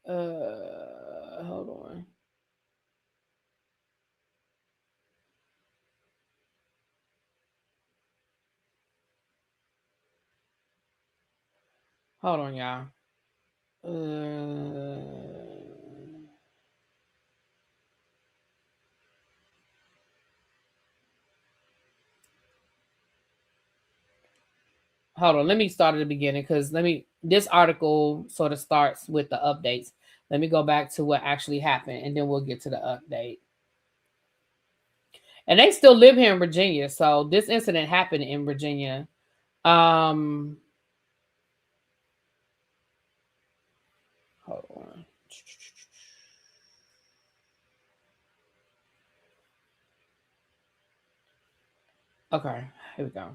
on. Hold on, y'all. Hold on. Let me start at the beginning because this article sort of starts with the updates. Let me go back to what actually happened and then we'll get to the update. And they still live here in Virginia. So this incident happened in Virginia. Hold on. Okay, here we go.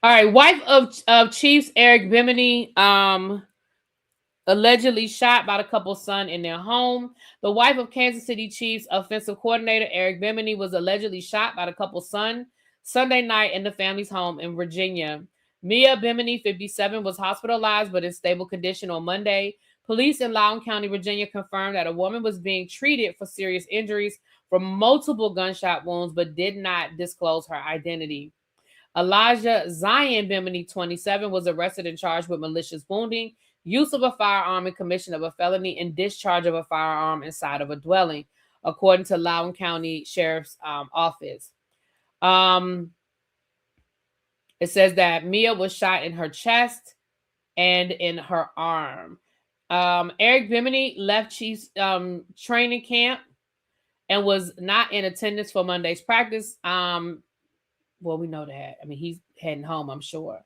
All right, wife of Chiefs Eric Bimini, allegedly shot by the couple's son in their home. The wife of Kansas City Chiefs offensive coordinator Eric Bimini was allegedly shot by the couple's son Sunday night in the family's home in Virginia. Mia Bimini, 57, was hospitalized but in stable condition on Monday. Police in Loudoun County, Virginia, confirmed that a woman was being treated for serious injuries from multiple gunshot wounds but did not disclose her identity. Elijah Zion Bimini, 27, was arrested and charged with malicious wounding, use of a firearm, and commission of a felony, and discharge of a firearm inside of a dwelling, according to Loudoun County Sheriff's Office. It says that Mia was shot in her chest and in her arm. Eric Bimini left Chiefs training camp and was not in attendance for Monday's practice. Well, we know that. I mean, he's heading home, I'm sure.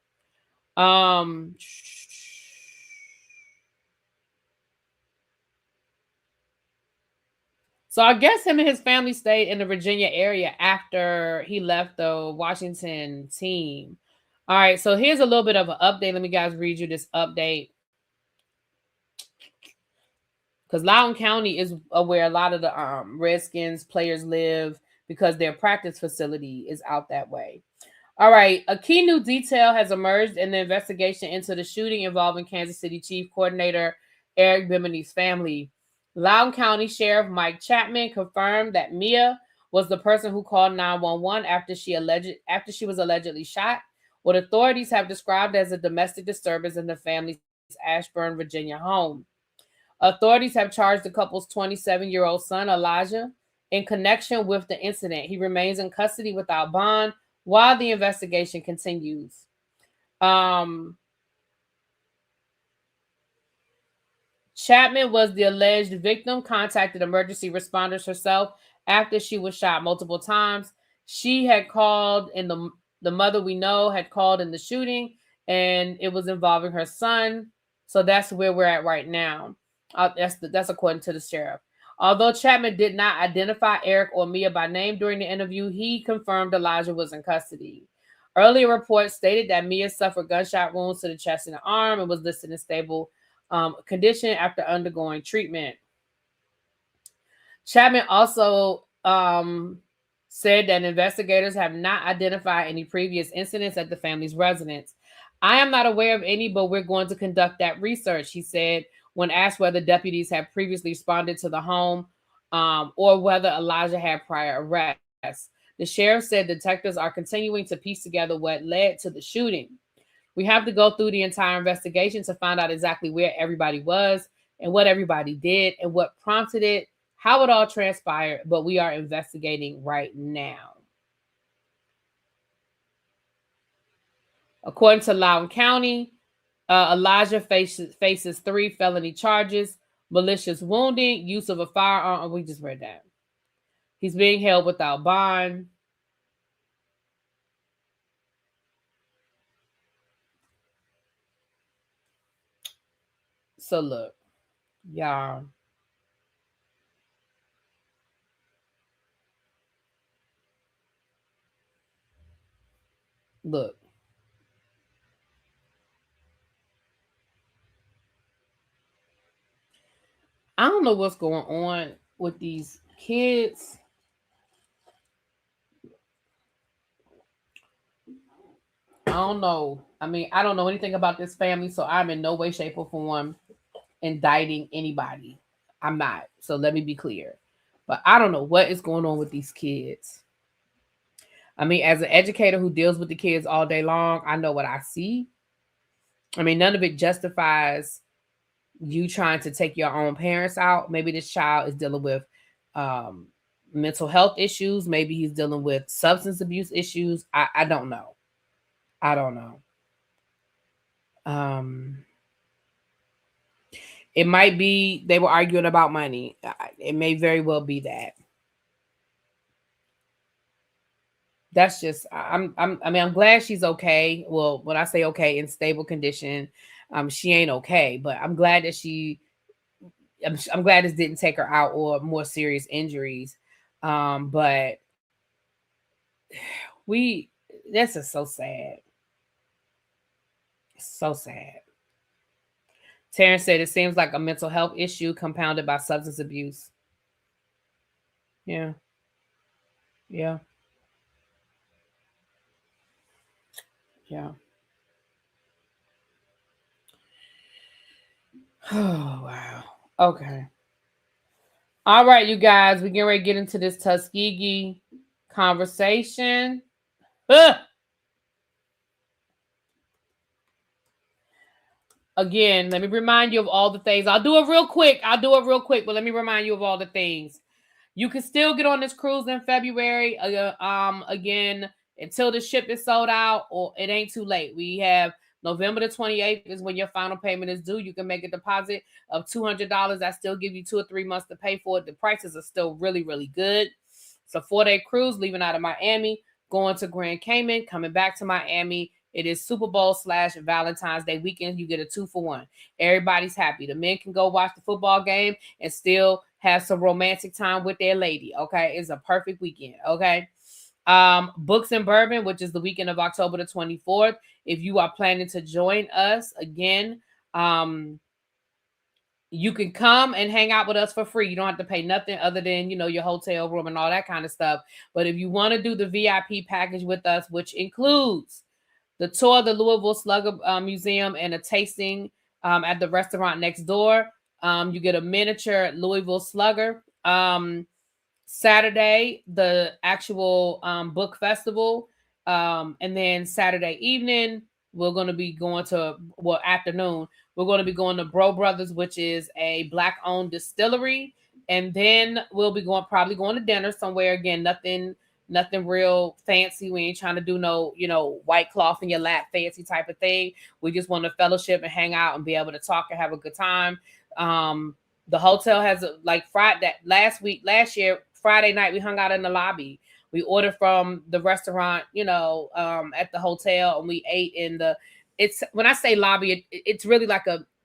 So I guess him and his family stayed in the Virginia area after he left the Washington team. All right, so here's a little bit of an update. Let me guys read you this update. Because Loudoun County is where a lot of the Redskins players live because their practice facility is out that way. All right, a key new detail has emerged in the investigation into the shooting involving Kansas City Chief coordinator Eric Bimini's family. Loudoun County Sheriff Mike Chapman confirmed that Mia was the person who called 911 after she was allegedly shot, what authorities have described as a domestic disturbance in the family's Ashburn, Virginia home. Authorities have charged the couple's 27-year-old son, Elijah, in connection with the incident. He remains in custody without bond while the investigation continues. Chapman was the alleged victim, contacted emergency responders herself after she was shot multiple times. She had called, and the mother we know had called in the shooting, and it was involving her son. So that's where we're at right now. That's according to the sheriff. Although Chapman did not identify Eric or Mia by name during the interview, he confirmed Elijah was in custody. Earlier reports stated that Mia suffered gunshot wounds to the chest and the arm and was listed in stable condition after undergoing treatment. Chapman also said that investigators have not identified any previous incidents at the family's residence. I am not aware of any, but we're going to conduct that research, he said, when asked whether deputies had previously responded to the home or whether Elijah had prior arrests. The sheriff said detectives are continuing to piece together what led to the shooting. We have to go through the entire investigation to find out exactly where everybody was and what everybody did and what prompted it, how it all transpired, but we are investigating right now. According to Loudoun County, Elijah faces 3 felony charges: malicious wounding, use of a firearm. We just read that. He's being held without bond. So look, y'all. Look. I don't know what's going on with these kids. I don't know. I mean, I don't know anything about this family, so I'm in no way, shape, or form indicting anybody. I'm not. So let me be clear. But I don't know what is going on with these kids. I mean, as an educator who deals with the kids all day long, I know what I see. I mean, none of it justifies you trying to take your own parents out. Maybe this child is dealing with mental health issues. Maybe he's dealing with substance abuse issues. I don't know. I don't know. It might be they were arguing about money. It may very well be that. That's just I'm glad she's okay. Well, when I say okay, in stable condition, she ain't okay, but I'm glad that I'm glad this didn't take her out or more serious injuries. But we this is so sad. So sad. Terrence said it seems like a mental health issue compounded by substance abuse. Yeah. Yeah. Yeah. Oh, wow. Okay. All right, you guys, we're getting ready to get into this Tuskegee conversation. Again, let me remind you of all the things. I'll do it real quick, but let me remind you of all the things. You can still get on this cruise in February. Again, until the ship is sold out or it ain't too late. We have November the 28th is when your final payment is due. You can make a deposit of $200. I still give you 2 or 3 months to pay for it. The prices are still really, really good. It's a 4-day cruise leaving out of Miami, going to Grand Cayman, coming back to Miami. It is Super Bowl / Valentine's Day weekend. You get a 2-for-1. Everybody's happy. The men can go watch the football game and still have some romantic time with their lady. Okay. It's a perfect weekend. Okay. Books and Bourbon, which is the weekend of October the 24th. If you are planning to join us again, you can come and hang out with us for free. You don't have to pay nothing other than, your hotel room and all that kind of stuff. But if you want to do the VIP package with us, which includes the tour of the Louisville Slugger Museum and a tasting at the restaurant next door, you get a miniature Louisville Slugger. Saturday, the actual book festival. And then Saturday evening, we're going to be going to, afternoon, we're going to be going to Bro Brothers, which is a Black-owned distillery. And then we'll be probably going to dinner somewhere. Again, nothing real fancy. We ain't trying to do no, white cloth in your lap fancy type of thing. We just want to fellowship and hang out and be able to talk and have a good time. The hotel has last year, Friday night, we hung out in the lobby. We ordered from the restaurant, at the hotel, and we ate in when I say lobby, it's really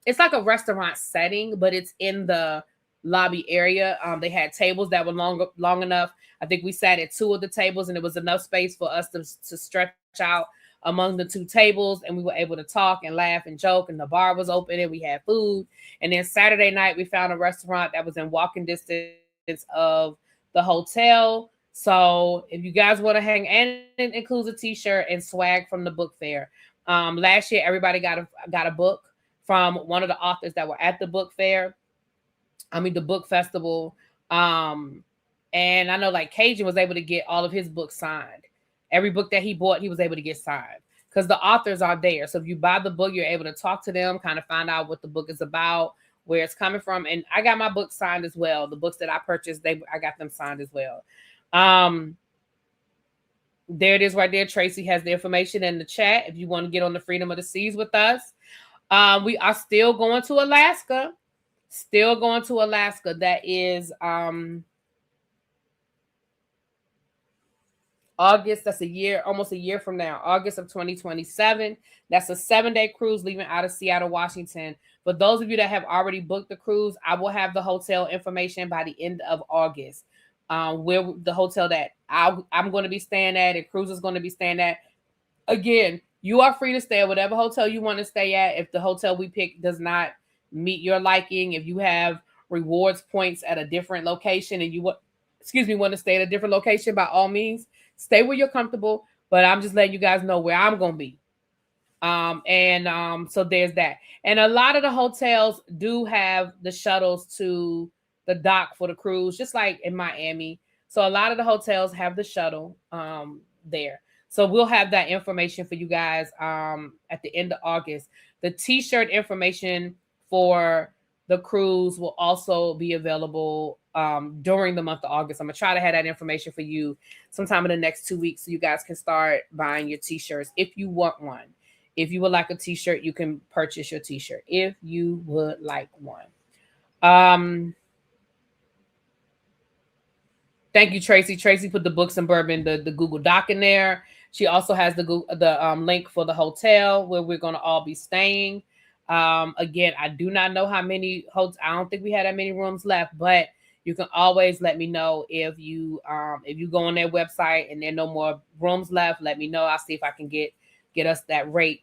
it's like a restaurant setting, but it's in the lobby area. They had tables that were long enough. I think we sat at 2 of the tables, and there was enough space for us to stretch out among the 2 tables, and we were able to talk and laugh and joke, and the bar was open and we had food. And then Saturday night, we found a restaurant that was in walking distance of the hotel. So if you guys want to hang, and it includes a t-shirt and swag from the book fair. Last year, everybody got a book from one of the authors that were at the book fair. The book festival. And I know Cajun was able to get all of his books signed. Every book that he bought, he was able to get signed because the authors are there. So if you buy the book, you're able to talk to them, kind of find out what the book is about, where it's coming from. And I got my book signed as well. The books that I purchased, I got them signed as well. There it is right there. Tracy has the information in the chat if you want to get on the Freedom of the Seas with us. We are still going to Alaska. That is August. That's almost a year from now, August of 2027. That's a 7-day cruise leaving out of Seattle, Washington. For those of you that have already booked the cruise, I will have the hotel information by the end of August. Where the hotel that I'm going to be staying at and Cruise is going to be staying at. Again, you are free to stay at whatever hotel you want to stay at. If the hotel we pick does not meet your liking, if you have rewards points at a different location and you want to stay at a different location, by all means, stay where you're comfortable. But I'm just letting you guys know where I'm going to be. So there's that. And a lot of the hotels do have the shuttles to the dock for the cruise, just like in Miami. So a lot of the hotels have the shuttle there. So we'll have that information for you guys at the end of August. The t-shirt information for the cruise will also be available during the month of August. I'm gonna try to have that information for you sometime in the next 2 weeks so you guys can start buying your t-shirts if you want one. If you would like a t-shirt, you can purchase your t-shirt if you would like one. Thank you, Tracy. Tracy put the books and bourbon, the Google Doc in there. She also has the link for the hotel where we're going to all be staying. Again, I do not know how many hotels. I don't think we had that many rooms left, but you can always let me know if you go on their website and there are no more rooms left. Let me know. I'll see if I can get us that rate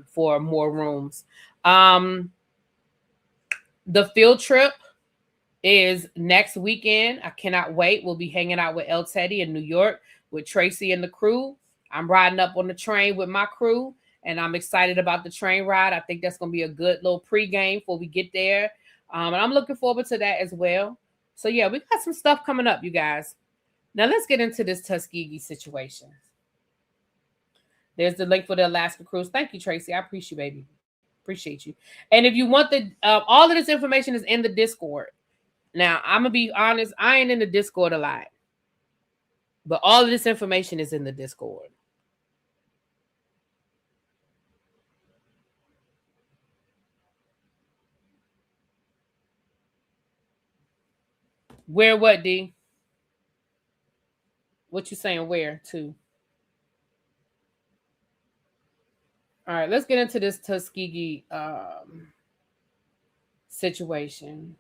for more rooms. The field trip is next weekend. I cannot wait. We'll be hanging out with El Teddy in New York with Tracy and the crew. I'm riding up on the train with my crew, and I'm excited about the train ride. I think that's going to be a good little pregame before we get there. And I'm looking forward to that as well. So, yeah, we got some stuff coming up, you guys. Now, let's get into this Tuskegee situation. There's the link for the Alaska cruise. Thank you, Tracy. I appreciate you, baby. Appreciate you. And if you want all of this information is in the Discord. Now, I'm going to be honest, I ain't in the Discord a lot. But all of this information is in the Discord. Where what, D? What you saying where to? All right, let's get into this Tuskegee situation.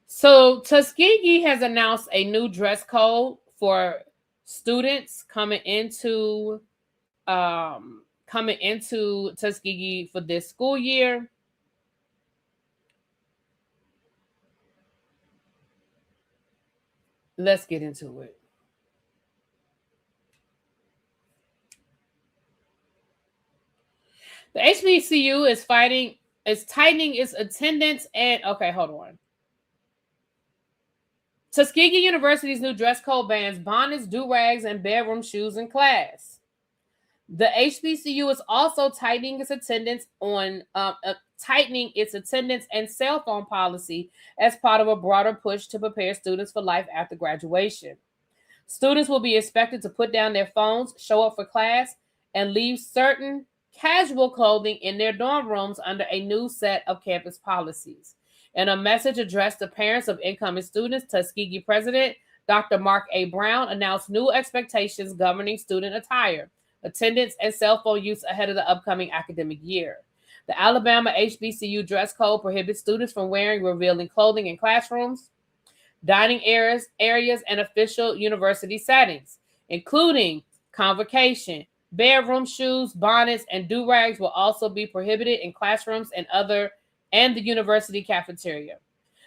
So Tuskegee has announced a new dress code for students coming into Tuskegee for this school year. Let's get into it. The HBCU is tightening its attendance and okay, hold on. Tuskegee University's new dress code bans bonnets, do-rags, and bedroom shoes in class. The HBCU is also tightening its attendance and cell phone policy as part of a broader push to prepare students for life after graduation. Students will be expected to put down their phones, show up for class, and leave certain casual clothing in their dorm rooms under a new set of campus policies. In a message addressed to parents of incoming students, Tuskegee President Dr. Mark A. Brown announced new expectations governing student attire, attendance, and cell phone use ahead of the upcoming academic year. The Alabama HBCU dress code prohibits students from wearing revealing clothing in classrooms, dining areas, and official university settings, including convocation. Bedroom shoes, bonnets, and do-rags will also be prohibited in classrooms and the university cafeteria.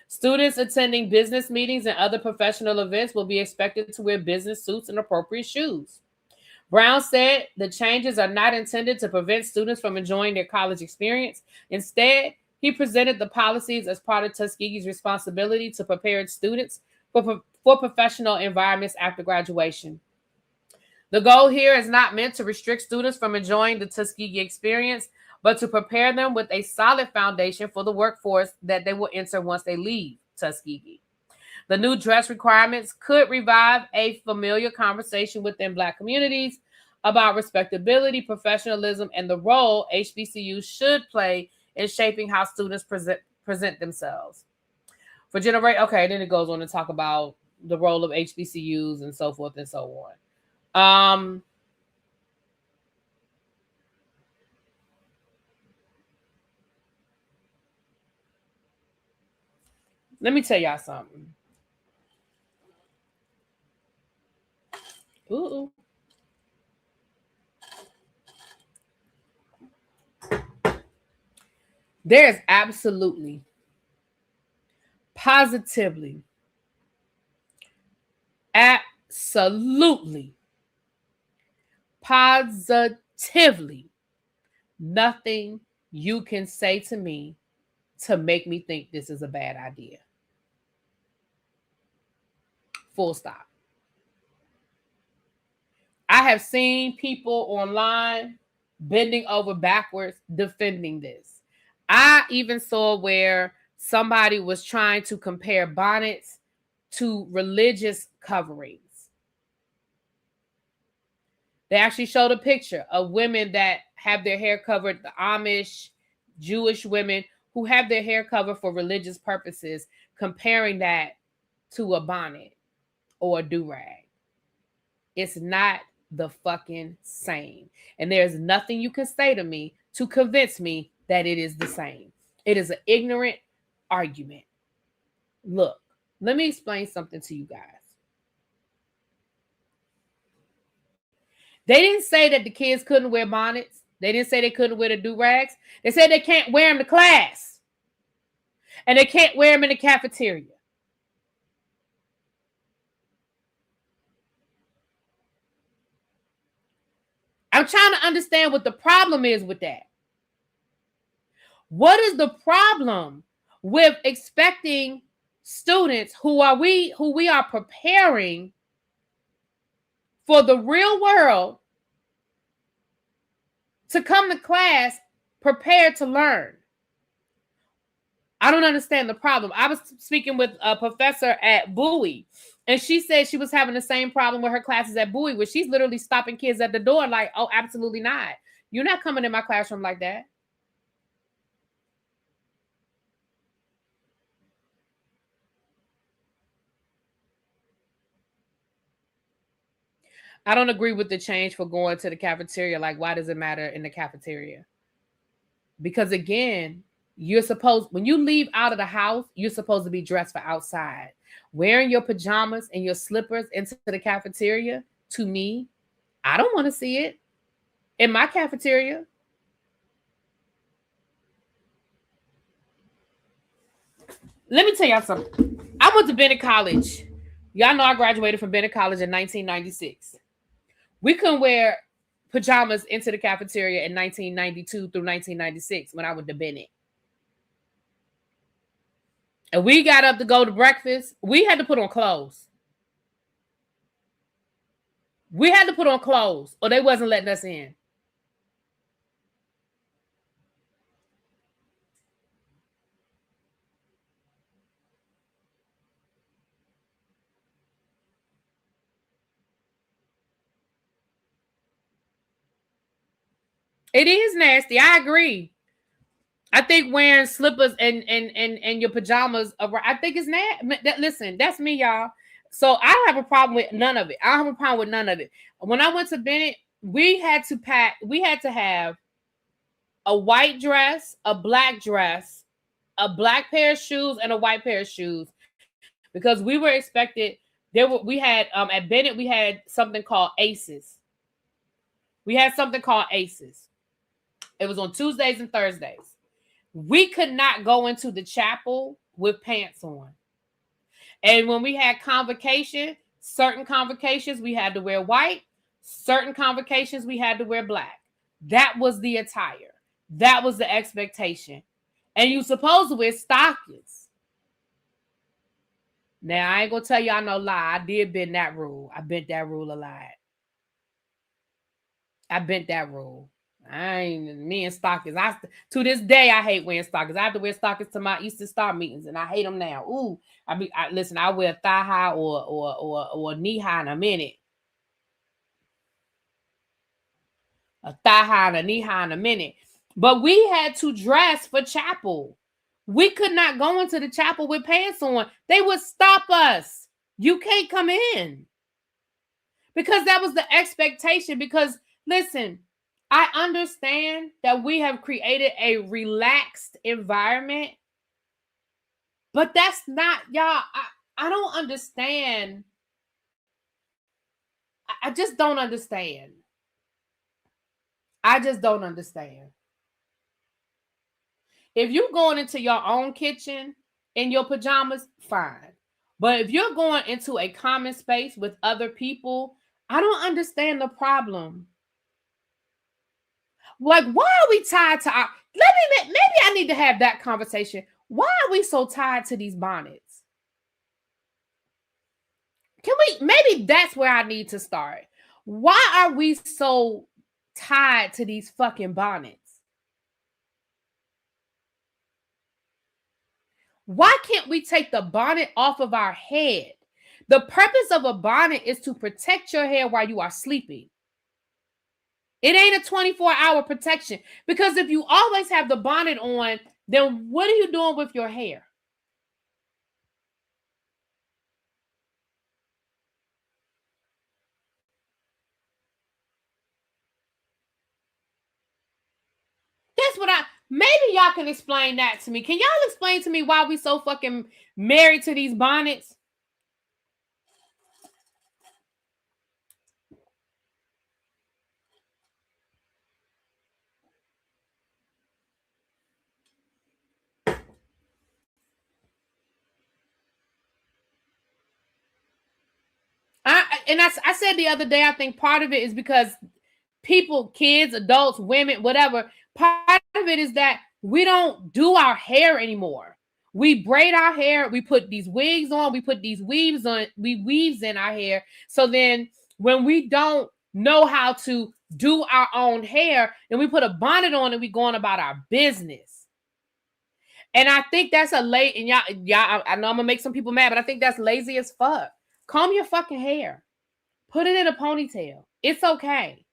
Students attending business meetings and other professional events will be expected to wear business suits and appropriate shoes. Brown said the changes are not intended to prevent students from enjoying their college experience. Instead, he presented the policies as part of Tuskegee's responsibility to prepare its students for professional environments after graduation. The goal here is not meant to restrict students from enjoying the Tuskegee experience, but to prepare them with a solid foundation for the workforce that they will enter once they leave Tuskegee. The new dress requirements could revive a familiar conversation within Black communities about respectability, professionalism, and the role HBCUs should play in shaping how students present themselves. For generation, okay, then it goes on to talk about the role of HBCUs and so forth and so on. Let me tell y'all something. Ooh. There's absolutely, positively, absolutely, Positively, nothing you can say to me to make me think this is a bad idea. Full stop. I have seen people online bending over backwards defending this. I even saw where somebody was trying to compare bonnets to religious coverings. They actually showed a picture of women that have their hair covered, the Amish, Jewish women who have their hair covered for religious purposes, comparing that to a bonnet or a do-rag. It's not the fucking same. And there's nothing you can say to me to convince me that it is the same. It is an ignorant argument. Look, let me explain something to you guys. They didn't say that the kids couldn't wear bonnets. They didn't say they couldn't wear the do-rags. They said they can't wear them to class. And they can't wear them in the cafeteria. I'm trying to understand what the problem is with that. What is the problem with expecting students who we are preparing for the real world to come to class prepared to learn? I don't understand the problem. I was speaking with a professor at Bowie, and she said she was having the same problem with her classes at Bowie, where she's literally stopping kids at the door like, oh, absolutely not. You're not coming in my classroom like that. I don't agree with the change for going to the cafeteria. Like, why does it matter in the cafeteria? Because again, when you leave out of the house, you're supposed to be dressed for outside. Wearing your pajamas and your slippers into the cafeteria, to me, I don't want to see it in my cafeteria. Let me tell y'all something. I went to Bennett College. Y'all know I graduated from Bennett College in 1996. We couldn't wear pajamas into the cafeteria in 1992 through 1996 when I went to Bennett. And we got up to go to breakfast. We had to put on clothes. We had to put on clothes or they wasn't letting us in. It is nasty. I agree. I think wearing slippers and your pajamas, I think it's nasty. Listen, that's me, y'all. So I don't have a problem with none of it. I don't have a problem with none of it. When I went to Bennett, we had to have a white dress, a black dress, a black pair of shoes, and a white pair of shoes. Because we were expected, we had at Bennett, we had something called ACEs. We had something called ACEs. It was on Tuesdays and Thursdays. We could not go into the chapel with pants on. And when we had convocation, certain convocations we had to wear white, certain convocations we had to wear black. That was the attire. That was the expectation. And you supposed to wear stockings. Now, I ain't going to tell y'all no lie. I did bend that rule. I bent that rule a lot. I bent that rule. Me and stockings. To this day, I hate wearing stockings. I have to wear stockings to my Eastern Star meetings, and I hate them now. Ooh, listen. I wear thigh high or knee high in a minute. A thigh high and a knee high in a minute. But we had to dress for chapel. We could not go into the chapel with pants on. They would stop us. You can't come in. Because that was the expectation. Because listen, I understand that we have created a relaxed environment, but that's not, y'all, I don't understand. I just don't understand. I just don't understand. If you're going into your own kitchen in your pajamas, fine. But if you're going into a common space with other people, I don't understand the problem Like, why are we tied to our... Maybe I need to have that conversation. Why are we so tied to these bonnets? Maybe that's where I need to start. Why are we so tied to these fucking bonnets? Why can't we take the bonnet off of our head? The purpose of a bonnet is to protect your hair while you are sleeping. It ain't a 24-hour protection, because if you always have the bonnet on, then what are you doing with your hair? That's what maybe y'all can explain that to me. Can y'all explain to me why we so fucking married to these bonnets? I said the other day, I think part of it is because people, kids, adults, women, whatever, part of it is that we don't do our hair anymore. We braid our hair, we put these wigs on, we put these weaves on, we weaves in our hair. So then when we don't know how to do our own hair, then we put a bonnet on and we go on about our business. And I think that's and y'all, I know I'm gonna make some people mad, but I think that's lazy as fuck. Comb your fucking hair. Put it in a ponytail. It's okay.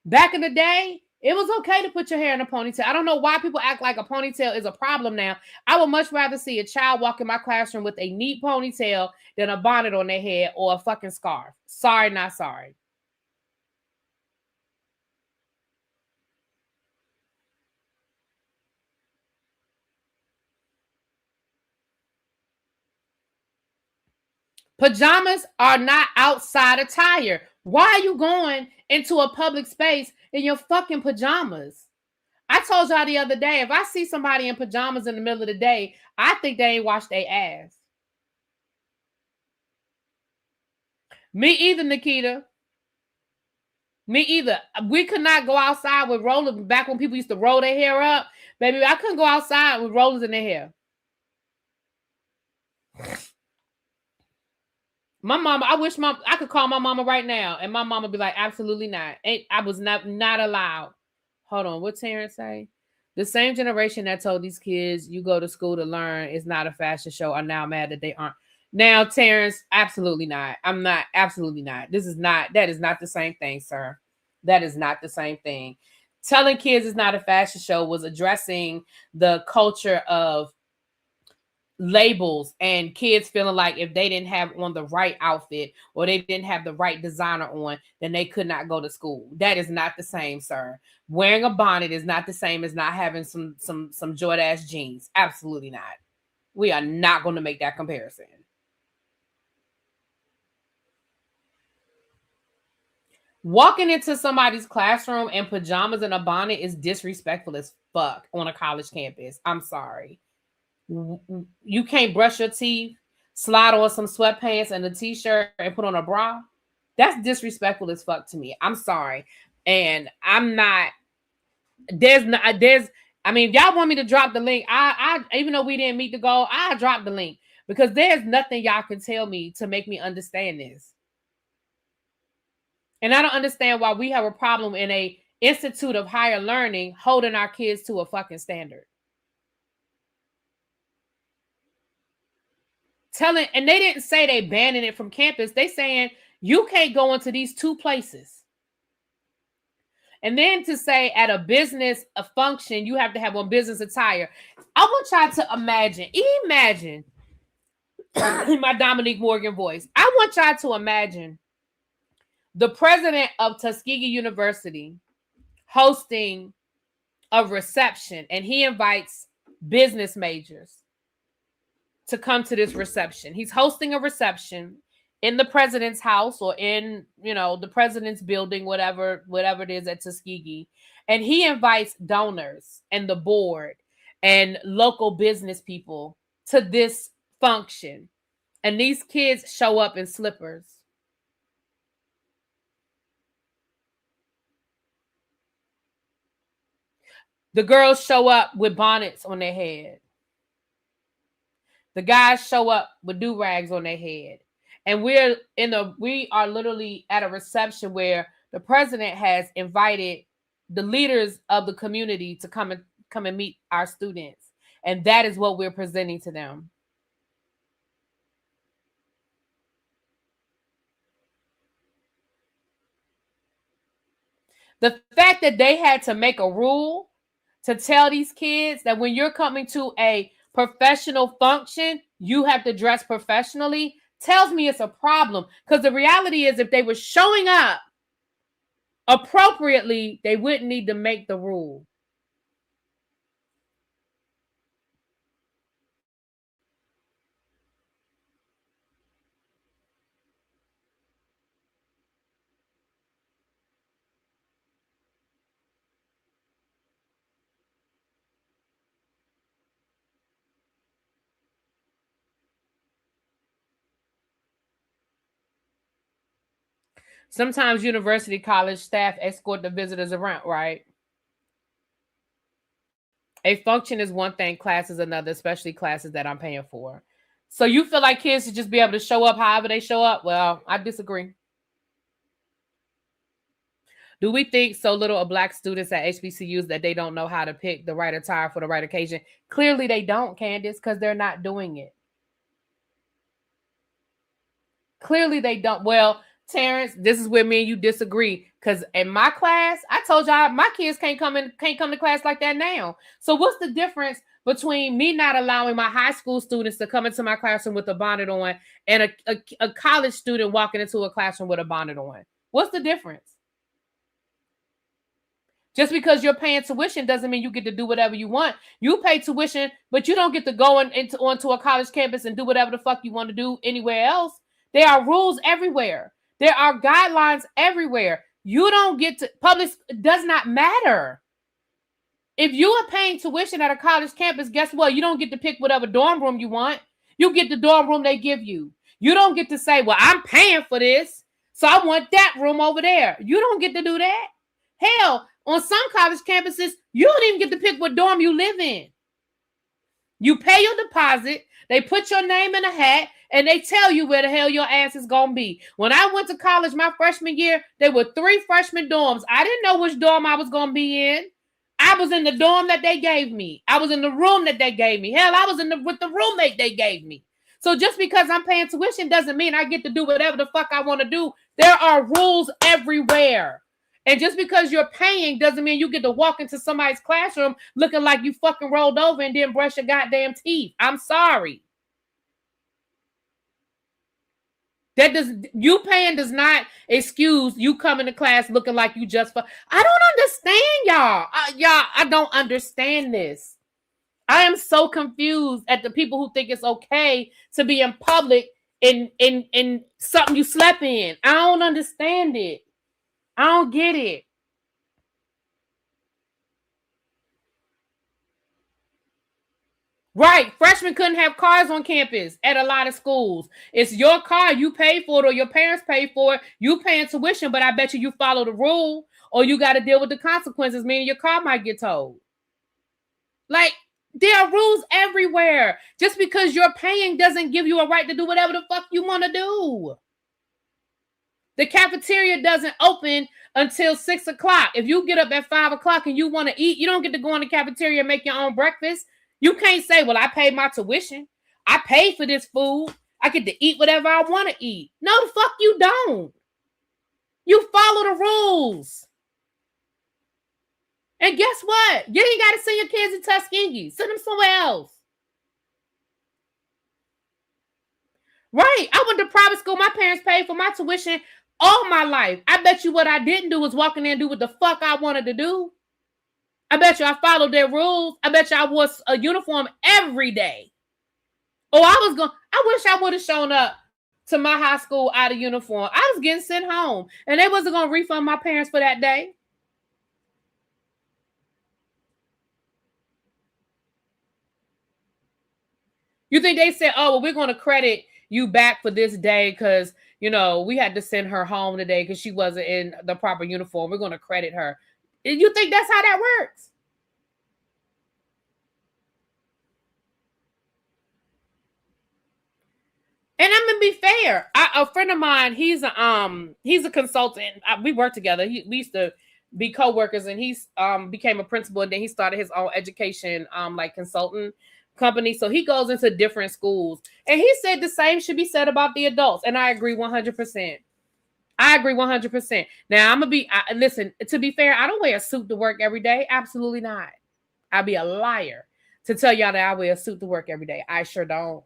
Back in the day, it was okay to put your hair in a ponytail. I don't know why people act like a ponytail is a problem now. I would much rather see a child walk in my classroom with a neat ponytail than a bonnet on their head or a fucking scarf. Sorry, not sorry. Pajamas are not outside attire. Why are you going into a public space in your fucking pajamas? I told y'all the other day, if I see somebody in pajamas in the middle of the day, I think they ain't washed their ass. Me either, Nikita. Me either. We could not go outside with rollers back when people used to roll their hair up. Baby, I couldn't go outside with rollers in their hair. My mama, I wish I could call my mama right now, and my mama be like, absolutely not. I was not allowed. Hold on, what Terrence say? The same generation that told these kids you go to school to learn is not a fashion show are now mad that they aren't. Now, Terrence, absolutely not. I'm not, absolutely not. That is not the same thing, sir. That is not the same thing. Telling kids it's not a fashion show was addressing the culture of labels and kids feeling like if they didn't have on the right outfit or they didn't have the right designer on, then they could not go to school. That is not the same, sir. Wearing a bonnet is not the same as not having some Jordache jeans. Absolutely not. We are not going to make that comparison. Walking into somebody's classroom in pajamas and a bonnet is disrespectful as fuck on a college campus. I'm sorry. You can't brush your teeth, slide on some sweatpants and a t-shirt and put on a bra. That's disrespectful as fuck to me. I'm sorry. And I'm not, I mean, if y'all want me to drop the link, I even though we didn't meet the goal, I drop the link because there's nothing y'all can tell me to make me understand this. And I don't understand why we have a problem in a institute of higher learning holding our kids to a fucking standard. And they didn't say they banning it from campus. They saying you can't go into these two places. And then to say at a function, you have to have on business attire. I want y'all to imagine in my Dominique Morgan voice. I want y'all to imagine the president of Tuskegee University hosting a reception, and he invites business majors to come to this reception. He's hosting a reception in the president's house or in, the president's building, whatever it is at Tuskegee. And he invites donors and the board and local business people to this function. And these kids show up in slippers. The girls show up with bonnets on their head. The guys show up with do-rags on their head. And we are literally at a reception where the president has invited the leaders of the community to come and meet our students. And that is what we're presenting to them. The fact that they had to make a rule to tell these kids that when you're coming to a professional function, you have to dress professionally tells me it's a problem. Because the reality is, if they were showing up appropriately, they wouldn't need to make the rule. Sometimes university college staff escort the visitors around, right? A function is one thing, class is another, especially classes that I'm paying for. So you feel like kids should just be able to show up however they show up? Well, I disagree. Do we think so little of Black students at HBCUs that they don't know how to pick the right attire for the right occasion? Clearly they don't, Candace, because they're not doing it. Clearly they don't. Well, Terrence, this is where me and you disagree. Because in my class, I told y'all my kids can't come to class like that now. So what's the difference between me not allowing my high school students to come into my classroom with a bonnet on and a college student walking into a classroom with a bonnet on? What's the difference? Just because you're paying tuition doesn't mean you get to do whatever you want. You pay tuition, but you don't get to go onto a college campus and do whatever the fuck you want to do anywhere else. There are rules everywhere. There are guidelines everywhere. You don't get to, public does not matter. If you are paying tuition at a college campus, guess what? You don't get to pick whatever dorm room you want. You get the dorm room they give you. You don't get to say, well, I'm paying for this, so I want that room over there. You don't get to do that. Hell, on some college campuses, you don't even get to pick what dorm you live in. You pay your deposit, they put your name in a hat, and they tell you where the hell your ass is going to be. When I went to college my freshman year, there were 3 freshman dorms. I didn't know which dorm I was going to be in. I was in the dorm that they gave me. I was in the room that they gave me. Hell, I was with the roommate they gave me. So just because I'm paying tuition doesn't mean I get to do whatever the fuck I want to do. There are rules everywhere. And just because you're paying doesn't mean you get to walk into somebody's classroom looking like you fucking rolled over and didn't brush your goddamn teeth. I'm sorry. You paying does not excuse you coming to class looking like you just. I don't understand, y'all. I don't understand this. I am so confused at the people who think it's okay to be in public in something you slept in. I don't understand it. I don't get it. Right. Freshmen couldn't have cars on campus at a lot of schools. It's your car. You pay for it or your parents pay for it. You paying tuition, but I bet you follow the rule or you got to deal with the consequences, meaning your car might get towed. Like, there are rules everywhere. Just because you're paying doesn't give you a right to do whatever the fuck you want to do. The cafeteria doesn't open until 6 o'clock. If you get up at 5 o'clock and you want to eat, you don't get to go in the cafeteria and make your own breakfast. You can't say, well, I paid my tuition. I paid for this food. I get to eat whatever I want to eat. No, the fuck you don't. You follow the rules. And guess what? You ain't got to send your kids to Tuskegee. Send them somewhere else. Right. I went to private school. My parents paid for my tuition all my life. I bet you what I didn't do was walk in there and do what the fuck I wanted to do. I bet you I followed their rules. I bet you I wore a uniform every day. Oh, I wish I would have shown up to my high school out of uniform. I was getting sent home and they wasn't going to refund my parents for that day. You think they said, oh, well, we're going to credit you back for this day because, you know, we had to send her home today because she wasn't in the proper uniform. We're going to credit her. You think that's how that works? And I'm gonna be fair. A friend of mine, he's a consultant. We work together. We used to be co-workers, and he's became a principal, and then he started his own education like consultant company. So he goes into different schools, and he said the same should be said about the adults, and I agree 100%. I agree 100%. Now I'm gonna be listen. To be fair, I don't wear a suit to work every day. Absolutely not. I'd be a liar to tell y'all that I wear a suit to work every day. I sure don't.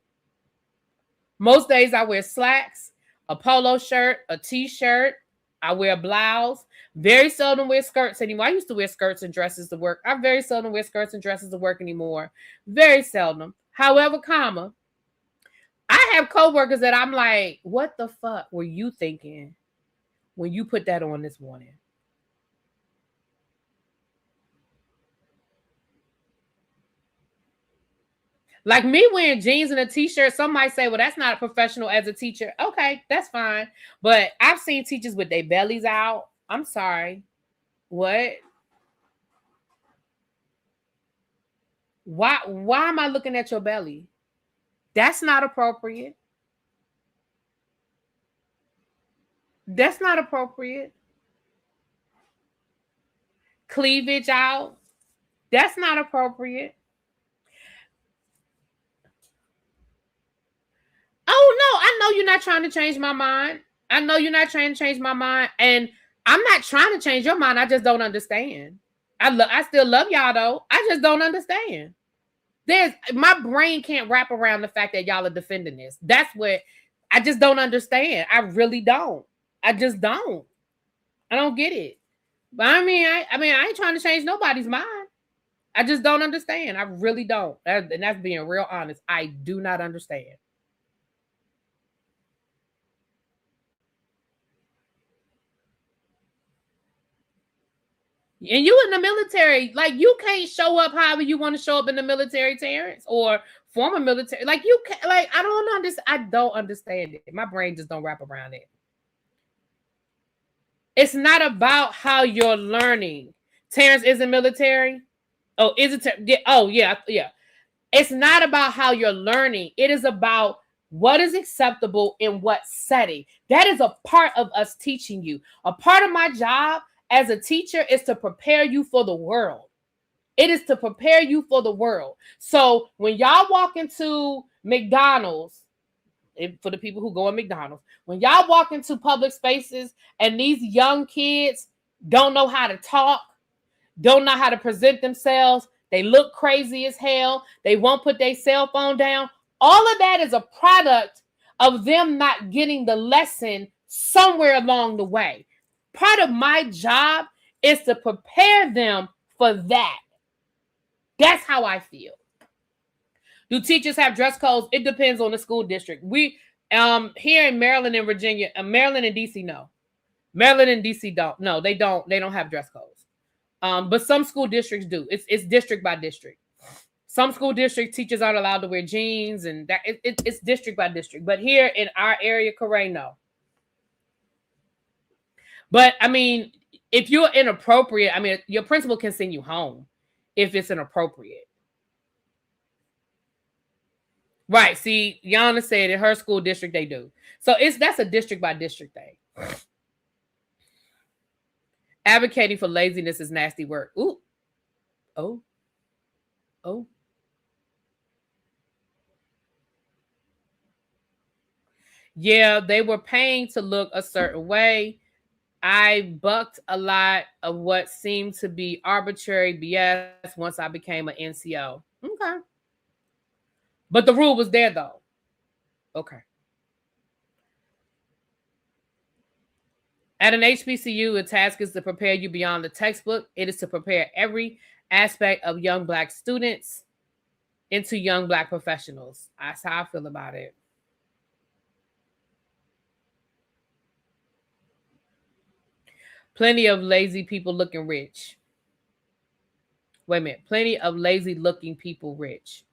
Most days I wear slacks, a polo shirt, a t-shirt. I wear a blouse. Very seldom wear skirts anymore. I used to wear skirts and dresses to work. I very seldom wear skirts and dresses to work anymore. Very seldom. However, comma, I have coworkers that I'm like, what the fuck were you thinking when you put that on this morning? Like me wearing jeans and a t-shirt, some might say, well, that's not professional as a teacher. Okay, that's fine. But I've seen teachers with their bellies out. I'm sorry. What? Why am I looking at your belly? That's not appropriate. That's not appropriate. Cleavage out. That's not appropriate. Oh no, I know you're not trying to change my mind. I know you're not trying to change my mind, and I'm not trying to change your mind. I just don't understand. I still love y'all though. I just don't understand. There's my brain can't wrap around the fact that y'all are defending this. That's what I just don't understand. I really don't. I just don't. I don't get it. But I ain't trying to change nobody's mind. I just don't understand. I really don't. And that's being real honest. I do not understand. And you in the military, like you can't show up however you want to show up in the military, Terrence, or former military. Like you can't. Like I don't understand. I don't understand it. My brain just don't wrap around it. It's not about how you're learning. Terrence is in military. Oh, is it? Yeah. Oh, yeah, yeah. It's not about how you're learning. It is about what is acceptable in what setting. That is a part of us teaching you. A part of my job as a teacher is to prepare you for the world. It is to prepare you for the world. So when y'all walk into McDonald's, for the people who go in McDonald's, when y'all walk into public spaces and these young kids don't know how to talk, don't know how to present themselves, they look crazy as hell, they won't put their cell phone down. All of that is a product of them not getting the lesson somewhere along the way. Part of my job is to prepare them for that. That's how I feel. Do teachers have dress codes? It depends on the school district. We here in Maryland and Virginia, Maryland and DC, no. Maryland and DC don't. No, they don't. They don't have dress codes. But some school districts do. It's district by district. Some school district teachers aren't allowed to wear jeans, and that it's district by district. But here in our area, Correct, no. But I mean, if you're inappropriate, I mean, your principal can send you home if it's inappropriate. Right. See, Yana said in her school district they do. So that's a district by district thing. Advocating for laziness is nasty work. Ooh. Oh. Oh. Yeah, they were paying to look a certain way. I bucked a lot of what seemed to be arbitrary BS once I became an NCO. Okay. But the rule was there though. Okay. At an HBCU, a task is to prepare you beyond the textbook. It is to prepare every aspect of young Black students into young Black professionals. That's how I feel about it. Plenty of lazy people looking rich. Wait a minute. Plenty of lazy looking people rich.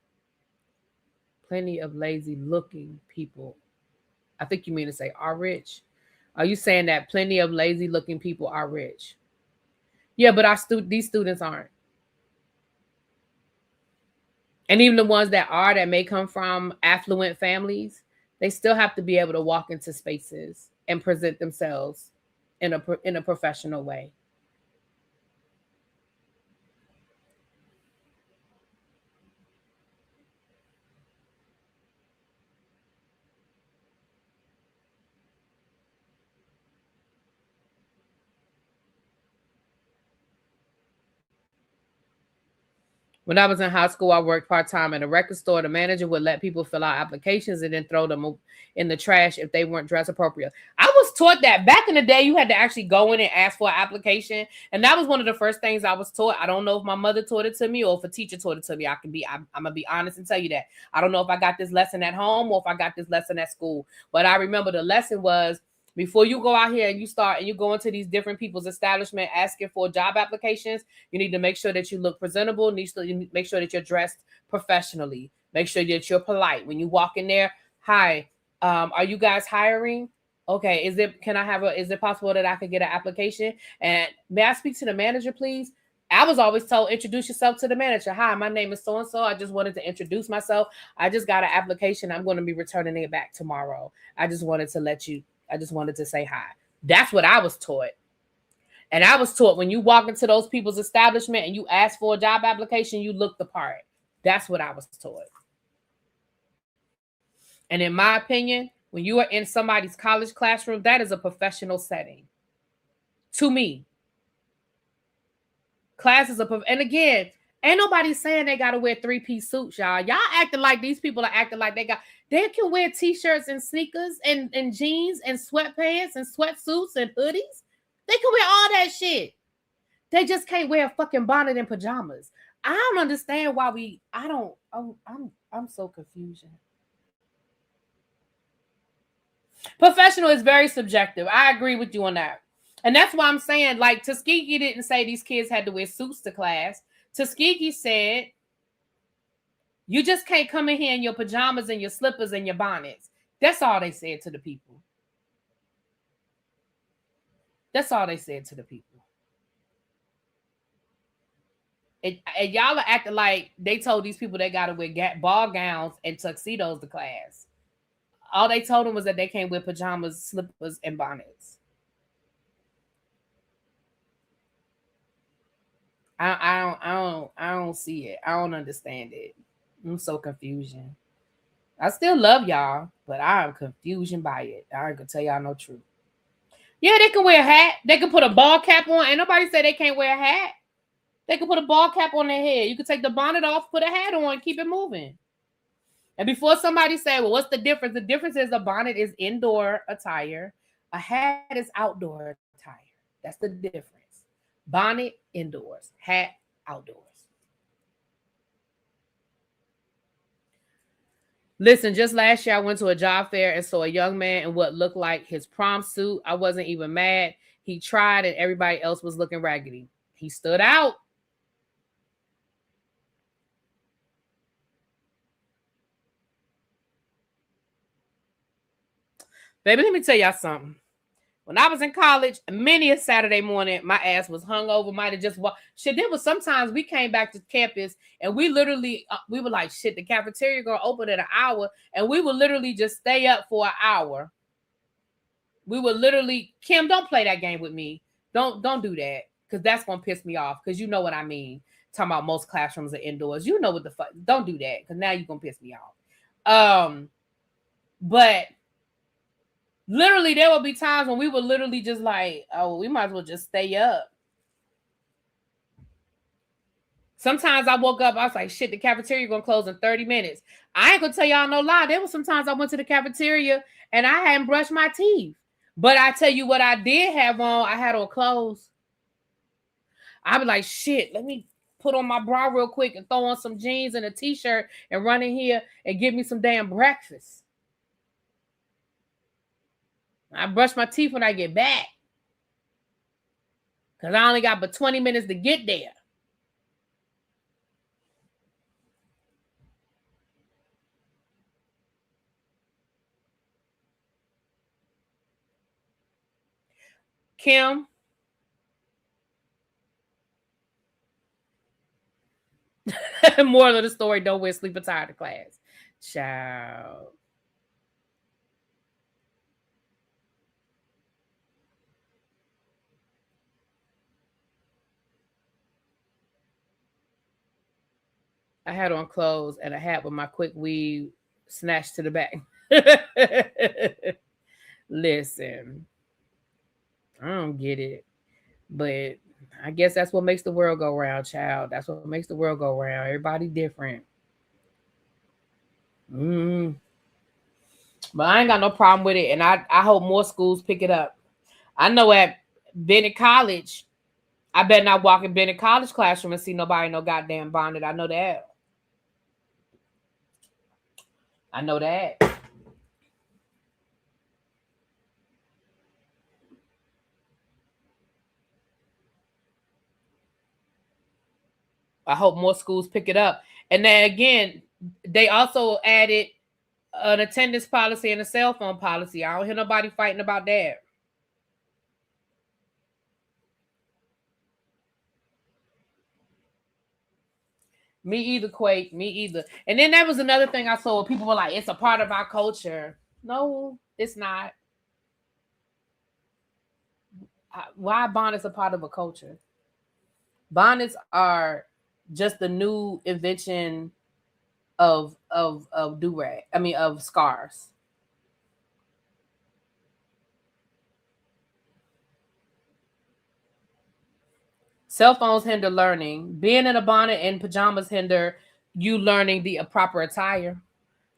Plenty of lazy looking people. I think you mean to say are rich. Are you saying that plenty of lazy looking people are rich? Yeah, but these students aren't. And even the ones that may come from affluent families, They still have to be able to walk into spaces and present themselves in a professional way. When I was in high school, I worked part-time at a record store. The manager would let people fill out applications and then throw them in the trash if they weren't dressed appropriate. I was taught that back in the day, you had to actually go in and ask for an application. And that was one of the first things I was taught. I don't know if my mother taught it to me or if a teacher taught it to me. I'm going to be honest and tell you that. I don't know if I got this lesson at home or if I got this lesson at school. But I remember the lesson was, before you go out here and you start and you go into these different people's establishment asking for job applications, you need to make sure that you look presentable. You need to make sure that you're dressed professionally. Make sure that you're polite. When you walk in there, hi, are you guys hiring? Okay, is it possible that I could get an application? And may I speak to the manager, please? I was always told, introduce yourself to the manager. Hi, my name is so-and-so. I just wanted to introduce myself. I just got an application. I'm going to be returning it back tomorrow. I just wanted to say hi. That's what I was taught. And I was taught when you walk into those people's establishment and you ask for a job application, you look the part. That's what I was taught. And in my opinion, when you are in somebody's college classroom, that is a professional setting. To me. Class is and again, ain't nobody saying they got to wear 3-piece suits, y'all. Y'all acting like these people are acting like they can wear t-shirts and sneakers and jeans and sweatpants and sweatsuits and hoodies. They can wear all that shit. They just can't wear a fucking bonnet and pajamas. I don't understand why I'm so confused. Professional is very subjective. I agree with you on that. And that's why I'm saying, like, Tuskegee didn't say these kids had to wear suits to class. Tuskegee said, you just can't come in here in your pajamas and your slippers and your bonnets. That's all they said to the people. That's all they said to the people. And y'all are acting like they told these people they got to wear ball gowns and tuxedos to class. All they told them was that they can't wear pajamas, slippers, and bonnets. I don't see it. I don't understand it. I'm so confusion. I still love y'all, but I'm confusion by it. I ain't gonna tell y'all no truth. Yeah, they can wear a hat. They can put a ball cap on. Ain't nobody say they can't wear a hat. They can put a ball cap on their head. You can take the bonnet off, put a hat on, keep it moving. And before somebody say, well, what's the difference? The difference is a bonnet is indoor attire. A hat is outdoor attire. That's the difference. Bonnet, indoors. Hat, outdoors. Listen, just last year I went to a job fair and saw a young man in what looked like his prom suit. I wasn't even mad. He tried and everybody else was looking raggedy. He stood out. Baby, let me tell y'all something. When I was in college, many a Saturday morning, my ass was hungover, might have just walked. Shit, there was sometimes we came back to campus and we literally, we were like, shit, the cafeteria gonna open at an hour. And we would literally just stay up for an hour. We would literally, Kim, don't play that game with me. Don't do that. Because that's gonna piss me off. Because you know what I mean. Talking about most classrooms are indoors. You know what the fuck. Don't do that. Because now you're gonna piss me off. But literally, there will be times when we would literally just like, oh, we might as well just stay up. Sometimes I woke up, I was like, shit, the cafeteria gonna close in 30 minutes. I ain't gonna tell y'all no lie. There was sometimes I went to the cafeteria and I hadn't brushed my teeth. But I tell you what I did have on, I had on clothes. I'd be like, shit, let me put on my bra real quick and throw on some jeans and a t-shirt and run in here and give me some damn breakfast. I brush my teeth when I get back. Because I only got but 20 minutes to get there. Kim. Moral of the story, don't wear sleep attire to class. Child. I had on clothes and a hat with my quick weave snatched to the back. Listen, I don't get it, but I guess that's what makes the world go round, child. That's what makes the world go round. Everybody different. Mm. But I ain't got no problem with it, and I hope more schools pick it up. I know at Bennett College, I better not walk in Bennett College classroom and see nobody no goddamn bonded. I know that. I know that. I hope more schools pick it up. And then again, they also added an attendance policy and a cell phone policy. I don't hear nobody fighting about that. Me either, Quake. Me either. And then that was another thing I saw. People were like, it's a part of our culture. No, it's not. Why bonnets a part of a culture? Bonnets are just the new invention of do-rag. I mean, of scarves. Cell phones hinder learning. Being in a bonnet and pajamas hinder you learning the proper attire.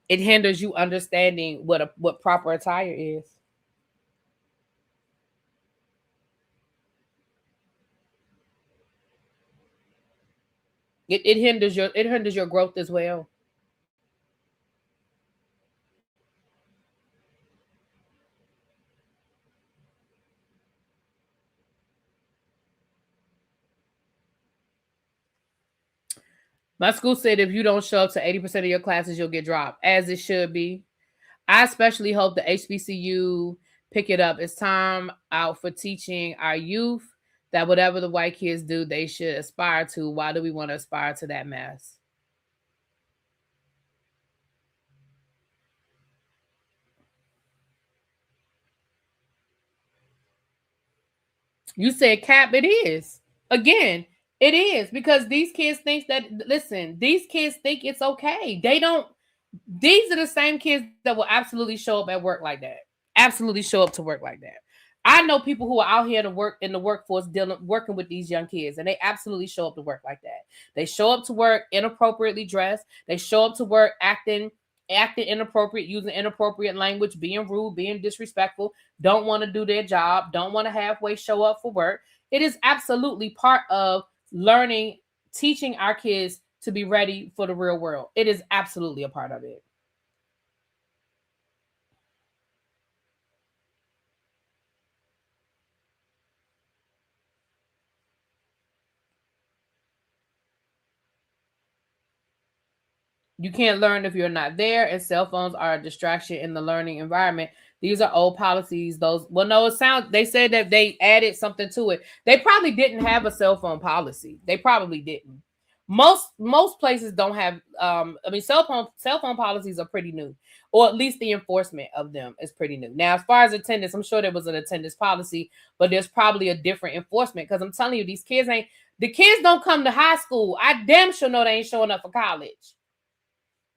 It hinders you understanding what proper attire is. It hinders your growth as well. My school said if you don't show up to 80% of your classes, you'll get dropped, as it should be. I especially hope the HBCU pick it up. It's time out for teaching our youth that whatever the white kids do, they should aspire to. Why do we want to aspire to that mess? You said cap, it is. Again, it is because these kids think that, listen, these kids think it's okay. They don't, these are the same kids that will absolutely show up at work like that. Absolutely show up to work like that. I know people who are out here to work in the workforce working with these young kids, and they absolutely show up to work like that. They show up to work inappropriately dressed. They show up to work acting inappropriate, using inappropriate language, being rude, being disrespectful, don't want to do their job, don't want to halfway show up for work. It is absolutely part of learning, teaching our kids to be ready for the real world. It is absolutely a part of it. You can't learn if you're not there, and cell phones are a distraction in the learning environment. These are old policies. Those, well, no, it sounds, they said that they added something to it. They probably didn't have a cell phone policy. They probably didn't. Most places don't have. I mean, cell phone policies are pretty new, or at least the enforcement of them is pretty new. Now, as far as attendance, I'm sure there was an attendance policy, but there's probably a different enforcement because I'm telling you, these kids ain't. The kids don't come to high school. I damn sure know they ain't showing up for college.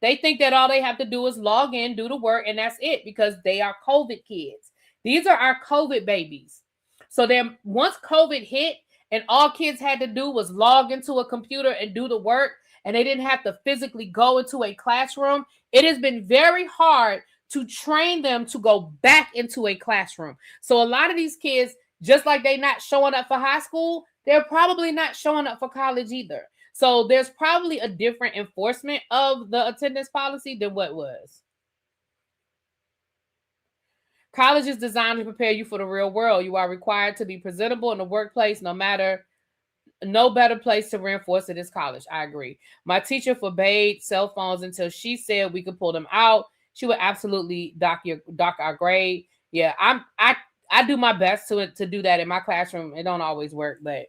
They think that all they have to do is log in, do the work, and that's it because they are COVID kids. These are our COVID babies. So then once COVID hit and all kids had to do was log into a computer and do the work, and they didn't have to physically go into a classroom, it has been very hard to train them to go back into a classroom. So a lot of these kids, just like they not showing up for high school, they're probably not showing up for college either. So there's probably a different enforcement of the attendance policy than what was. College is designed to prepare you for the real world. You are required to be presentable in the workplace, no better place to reinforce it is college. I agree. My teacher forbade cell phones until she said we could pull them out. She would absolutely dock our grade. Yeah, I do my best to do that in my classroom. It don't always work, but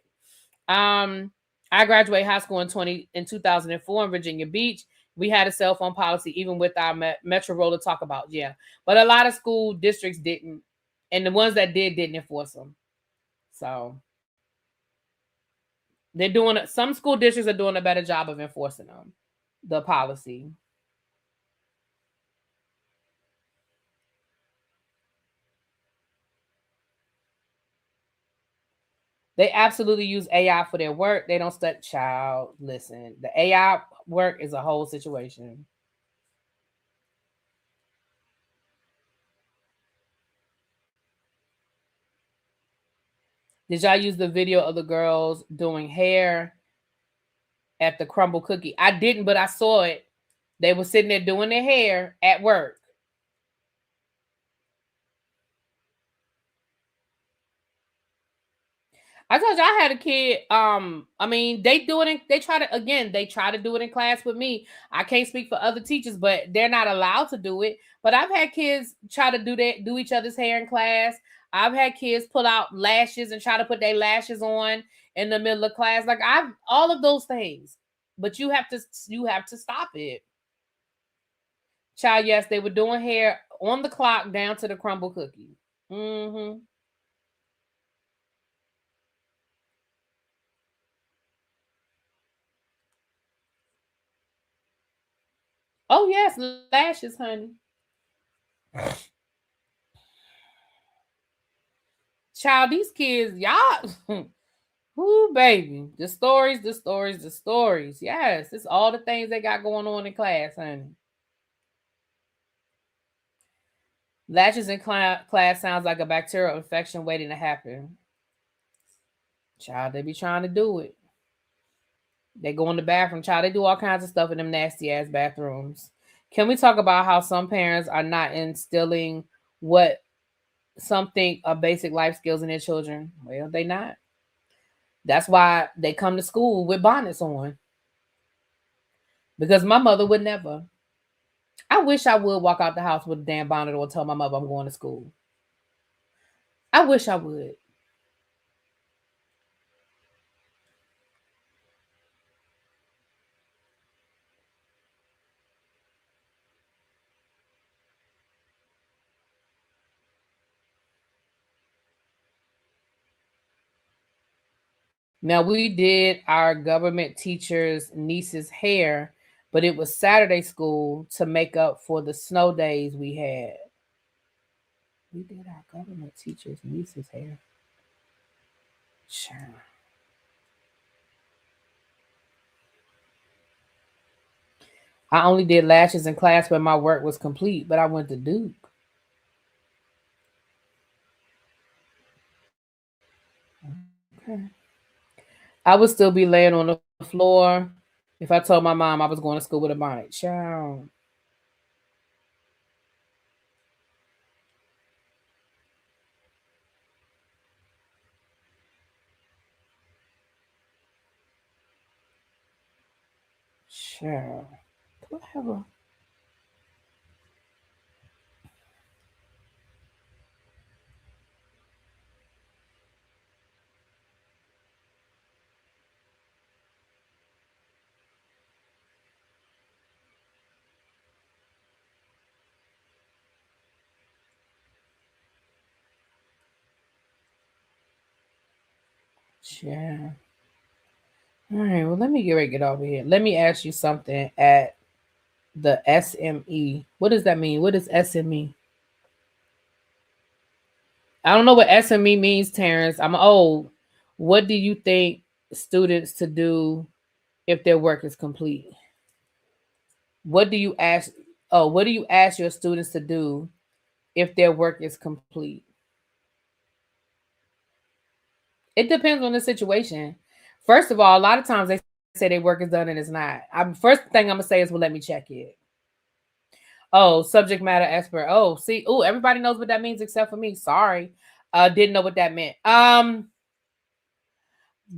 I graduated high school in 2004 in Virginia Beach. We had a cell phone policy, even with our Metro roll to talk about. Yeah, but a lot of school districts didn't, and the ones that didn't enforce them. So they're doing, some school districts are doing a better job of enforcing them. the policy. They absolutely use AI for their work. They don't study. Child, listen, the AI work is a whole situation. Did y'all use the video of the girls doing hair at the crumble cookie? I didn't, but I saw it. They were sitting there doing their hair at work. I told you I had a kid. I mean, they do it. They try to again. They try to do it in class with me. I can't speak for other teachers, but they're not allowed to do it. But I've had kids try to do each other's hair in class. I've had kids pull out lashes and try to put their lashes on in the middle of class. Like I've all of those things. But you have to stop it. Child, yes, they were doing hair on the clock down to the crumble cookie. Mm-hmm. Oh yes, lashes, honey. Child, these kids, y'all. Ooh, baby. The stories, the stories, the stories. Yes, it's all the things they got going on in class, honey. Lashes in class sounds like a bacterial infection waiting to happen. Child, they be trying to do it. They go in the bathroom, child. They do all kinds of stuff in them nasty ass bathrooms. Can we talk about how some parents are not instilling what some think are basic life skills in their children? Well, they not. That's why they come to school with bonnets on. Because my mother would never. I wish I would walk out the house with a damn bonnet or tell my mother I'm going to school. I wish I would. Now we did our government teacher's niece's hair, but it was Saturday school to make up for the snow days we had. We did our government teacher's niece's hair. Sure. I only did lashes in class when my work was complete, but I went to Duke. Okay. I would still be laying on the floor if I told my mom I was going to school with a bonnet. Child. Child. Whatever. Yeah. All right. Well, let me get over here. Let me ask you something at the SME. What does that mean? What is SME? I don't know what SME means, Terrence. I'm old. What do you think students to do if their work is complete? What do you ask? Oh, what do you ask your students to do if their work is complete? It depends on the situation. First of all, a lot of times they say their work is done and it's not. First thing I'm gonna say is, well, let me check it. Oh, subject matter expert. Oh, see, oh, everybody knows what that means except for me. Sorry, didn't know what that meant.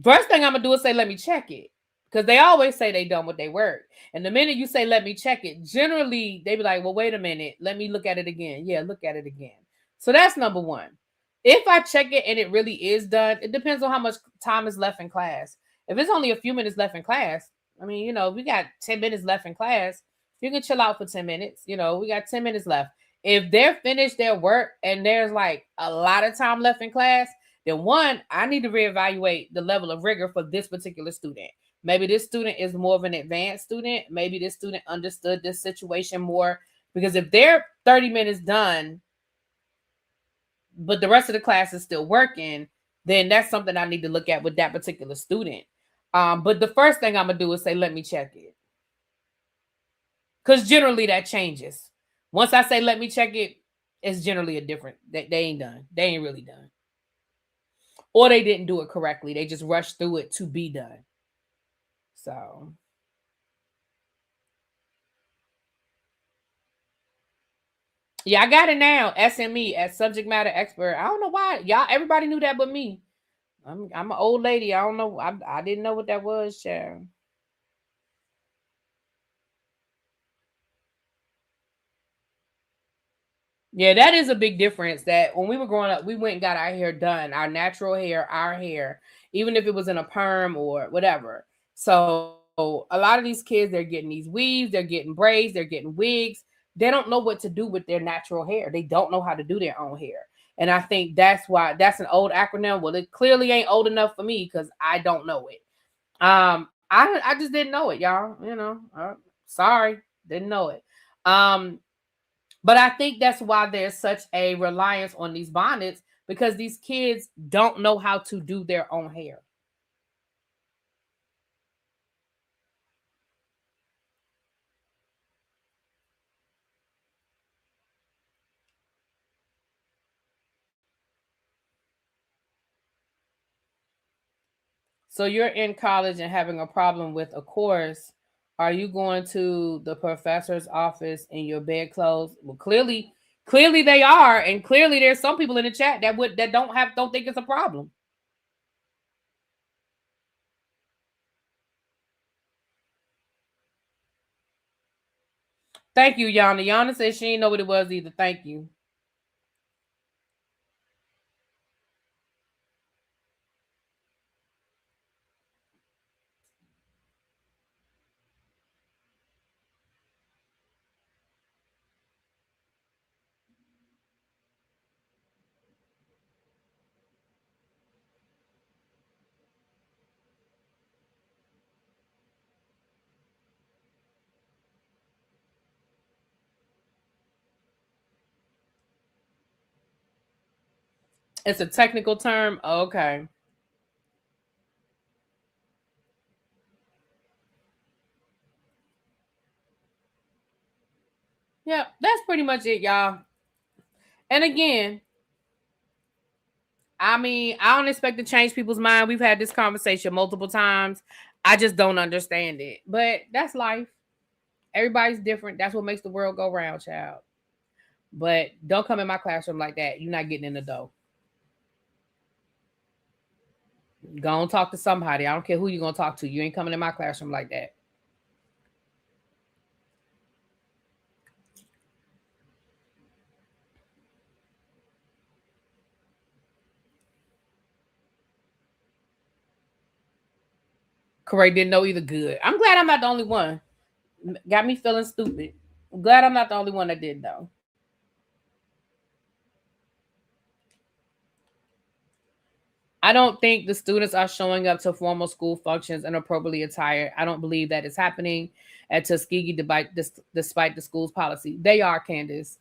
First thing I'm gonna do is say, let me check it, because they always say they done with their work. And the minute you say, let me check it, generally they be like, well, wait a minute, let me look at it again. Yeah, look at it again. So that's number one. If I check it and it really is done, it depends on how much time is left in class. If it's only a few minutes left in class, I mean, we got 10 minutes left in class. You can chill out for 10 minutes. We got 10 minutes left. If they're finished their work and there's like a lot of time left in class, then one, I need to reevaluate the level of rigor for this particular student. Maybe this student is more of an advanced student. Maybe this student understood this situation more, because if they're 30 minutes done, but the rest of the class is still working, then that's something I need to look at with that particular student. But the first thing I'm going to do is say, let me check it. Because generally that changes. Once I say, let me check it, it's generally a different, they ain't done. They ain't really done. Or they didn't do it correctly. They just rushed through it to be done. So. Yeah, I got it now. SME, as subject matter expert. I don't know why. Y'all, everybody knew that but me. I'm an old lady. I don't know. I didn't know what that was, child. Yeah, that is a big difference. That when we were growing up, we went and got our hair done, our natural hair, our hair, even if it was in a perm or whatever. So a lot of these kids, they're getting these weaves, they're getting braids, they're getting wigs. They don't know what to do with their natural hair. They don't know how to do their own hair. And I think that's why that's an old acronym. Well, it clearly ain't old enough for me because I don't know it. I just didn't know it, y'all. Sorry, didn't know it. But I think that's why there's such a reliance on these bonnets, because these kids don't know how to do their own hair. So you're in college and having a problem with a course. Are you going to the professor's office in your bedclothes? Well, clearly they are, and clearly there's some people in the chat that don't think it's a problem. Thank you, Yana. Yana says she didn't know what it was either. Thank you. It's a technical term. Okay. Yeah, that's pretty much it, y'all. And again, I mean, I don't expect to change people's mind. We've had this conversation multiple times. I just don't understand it. But that's life. Everybody's different. That's what makes the world go round, child. But don't come in my classroom like that. You're not getting in the door. Go and talk to somebody. I don't care who you're going to talk to. You ain't coming in my classroom like that. Correct, didn't know either. Good. I'm glad I'm not the only one. Got me feeling stupid. I'm glad I'm not the only one that did, though. I don't think the students are showing up to formal school functions inappropriately attired. I don't believe that is happening at Tuskegee despite the school's policy. They are, Candace.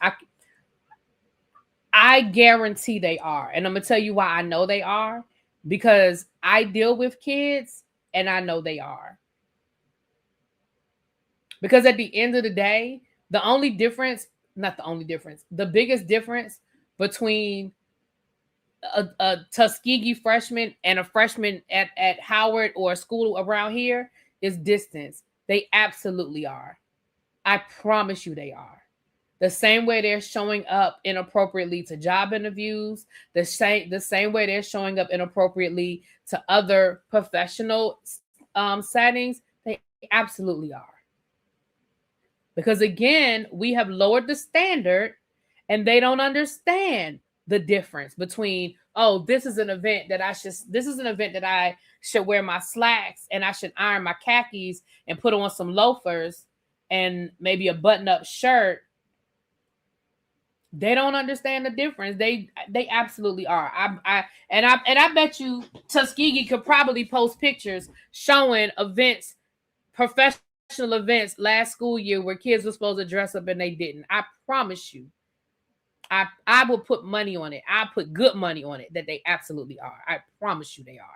I guarantee they are. And I'm going to tell you why I know they are. Because I deal with kids and I know they are. Because at the end of the day, the biggest difference between a Tuskegee freshman and a freshman at Howard or a school around here is distance. They absolutely are. I promise you they are. The same way they're showing up inappropriately to job interviews, the same way they're showing up inappropriately to other professional settings, they absolutely are. Because again, we have lowered the standard and they don't understand the difference between, oh, this is an event that I should wear my slacks and I should iron my khakis and put on some loafers and maybe a button-up shirt. They don't understand the difference. They absolutely are. I bet you Tuskegee could probably post pictures showing events, professional events last school year where kids were supposed to dress up and they didn't. I promise you. I will put money on it. I put good money on it that they absolutely are. I promise you they are.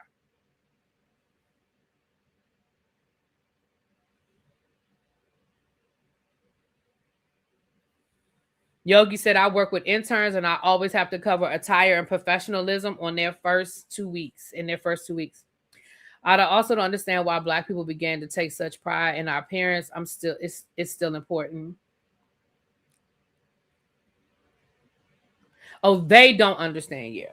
Yogi said, I work with interns and I always have to cover attire and professionalism on their first 2 weeks. In their first 2 weeks. I also don't understand why Black people began to take such pride in our appearance. It's still important. Oh, they don't understand. Yeah.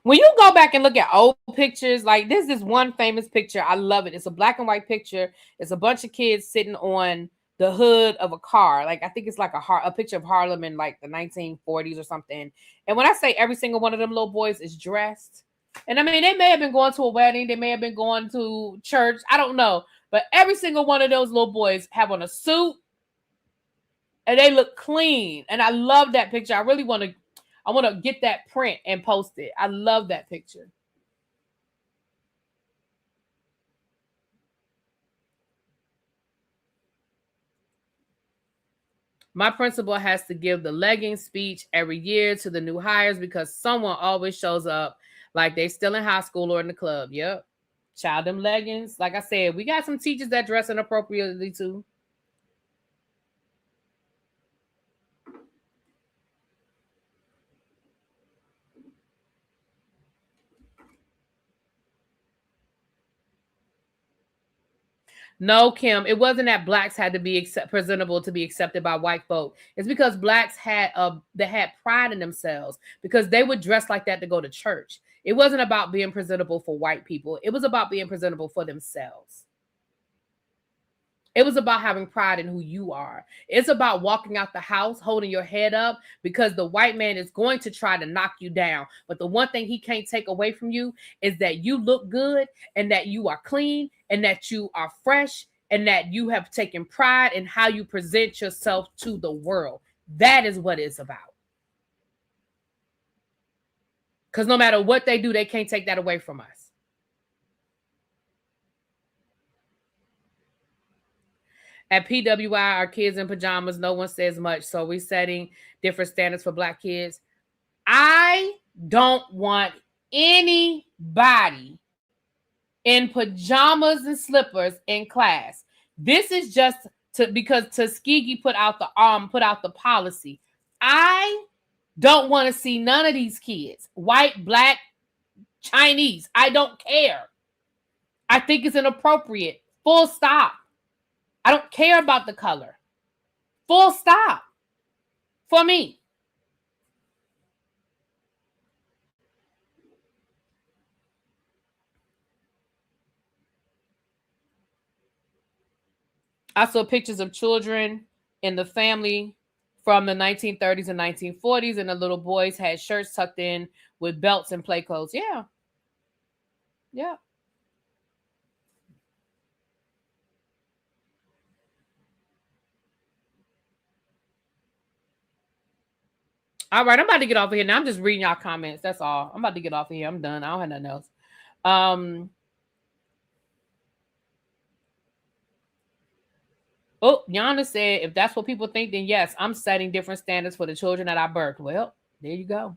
When you go back and look at old pictures, like this is one famous picture. I love it. It's a black and white picture. It's a bunch of kids sitting on the hood of a car. Like I think it's like a picture of Harlem in like the 1940s or something. And when I say every single one of them little boys is dressed, and I mean they may have been going to a wedding, they may have been going to church, I don't know, but every single one of those little boys have on a suit, and they look clean. And I love that picture. I want to get that print and post it. I love that picture. My principal has to give the legging speech every year to the new hires because someone always shows up like they still in high school or in the club. Yep. Child, them leggings. Like I said, we got some teachers that dress inappropriately too. No, Kim, it wasn't that blacks had to be presentable to be accepted by white folk. It's because blacks they had pride in themselves because they would dress like that to go to church. It wasn't about being presentable for white people. It was about being presentable for themselves. It was about having pride in who you are. It's about walking out the house holding your head up because the white man is going to try to knock you down. But the one thing he can't take away from you is that you look good and that you are clean and that you are fresh and that you have taken pride in how you present yourself to the world. That is what it's about. Because no matter what they do, they can't take that away from us. At PWI, our kids in pajamas, no one says much. So we're setting different standards for black kids. I don't want anybody in pajamas and slippers in class. This is just because Tuskegee put out the policy. I don't want to see none of these kids, white, black, Chinese. I don't care. I think it's inappropriate. Full stop. I don't care about the color. Full stop. For me. I saw pictures of children in the family from the 1930s and 1940s, and the little boys had shirts tucked in with belts and play clothes. Yeah. Yeah. All right, I'm about to get off of here. Now I'm just reading y'all comments. That's all. I'm about to get off of here. I'm done. I don't have nothing else. Oh, Yana said, if that's what people think, then yes, I'm setting different standards for the children that I birthed. Well, there you go.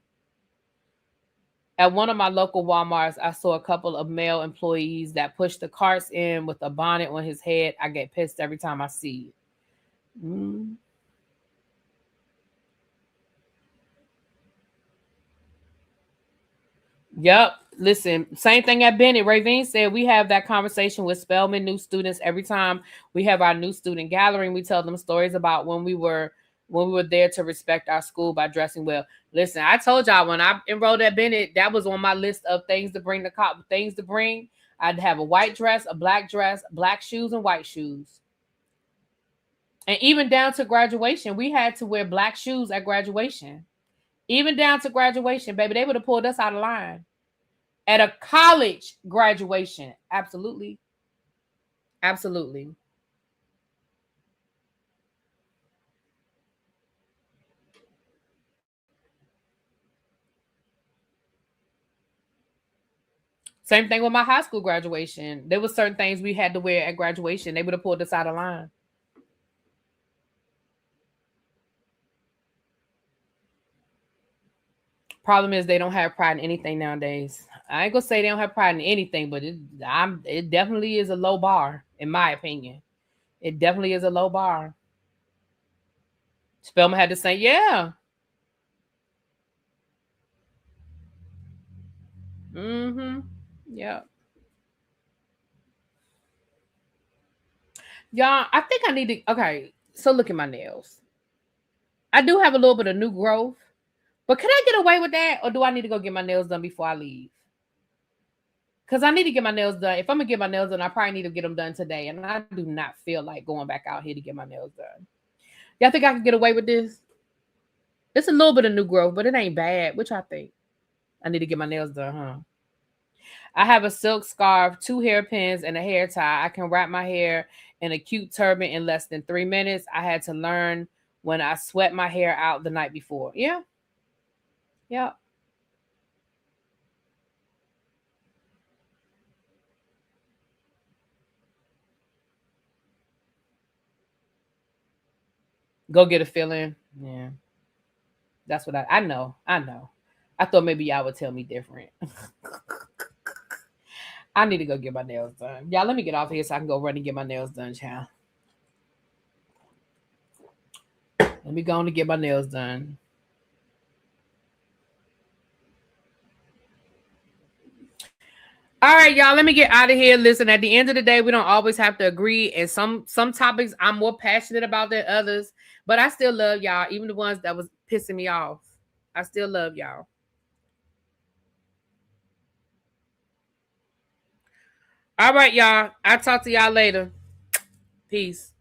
At one of my local Walmarts, I saw a couple of male employees that pushed the carts in with a bonnet on his head. I get pissed every time I see it. Yep. Listen, same thing at Bennett. Ravine said we have that conversation with Spelman new students every time we have our new student gathering. We tell them stories about when we were there to respect our school by dressing well. Listen, I told y'all when I enrolled at Bennett, that was on my list of things to bring things to bring. I'd have a white dress, black shoes, and white shoes. And even down to graduation, we had to wear black shoes at graduation. Even down to graduation, baby, they would have pulled us out of line. At a college graduation. Absolutely. Absolutely. Same thing with my high school graduation. There were certain things we had to wear at graduation. They would have pulled us out of line. Problem is they don't have pride in anything nowadays. I ain't gonna say they don't have pride in anything, but it definitely is a low bar, in my opinion. It definitely is a low bar. Spelman had to say, yeah. Mm-hmm. Yeah. Y'all, I think I need to okay. So look at my nails. I do have a little bit of new growth, but can I get away with that? Or do I need to go get my nails done before I leave? Because I need to get my nails done. If I'm gonna get my nails done, I probably need to get them done today. And I do not feel like going back out here to get my nails done. Y'all think I can get away with this? It's a little bit of new growth, but it ain't bad. Which I think I need to get my nails done, huh? I have a silk scarf, 2 hairpins, and a hair tie. I can wrap my hair in a cute turban in less than 3 minutes. I had to learn when I sweat my hair out the night before. Yeah. Yeah. Go get a fill-in. Yeah. That's what I know. I know. I thought maybe y'all would tell me different. I need to go get my nails done. Y'all, let me get off here so I can go run and get my nails done, child. Let me go on to get my nails done. All right, y'all, let me get out of here. Listen, at the end of the day, we don't always have to agree. And some topics I'm more passionate about than others. But I still love y'all, even the ones that was pissing me off. I still love y'all. All right, y'all. I'll talk to y'all later. Peace.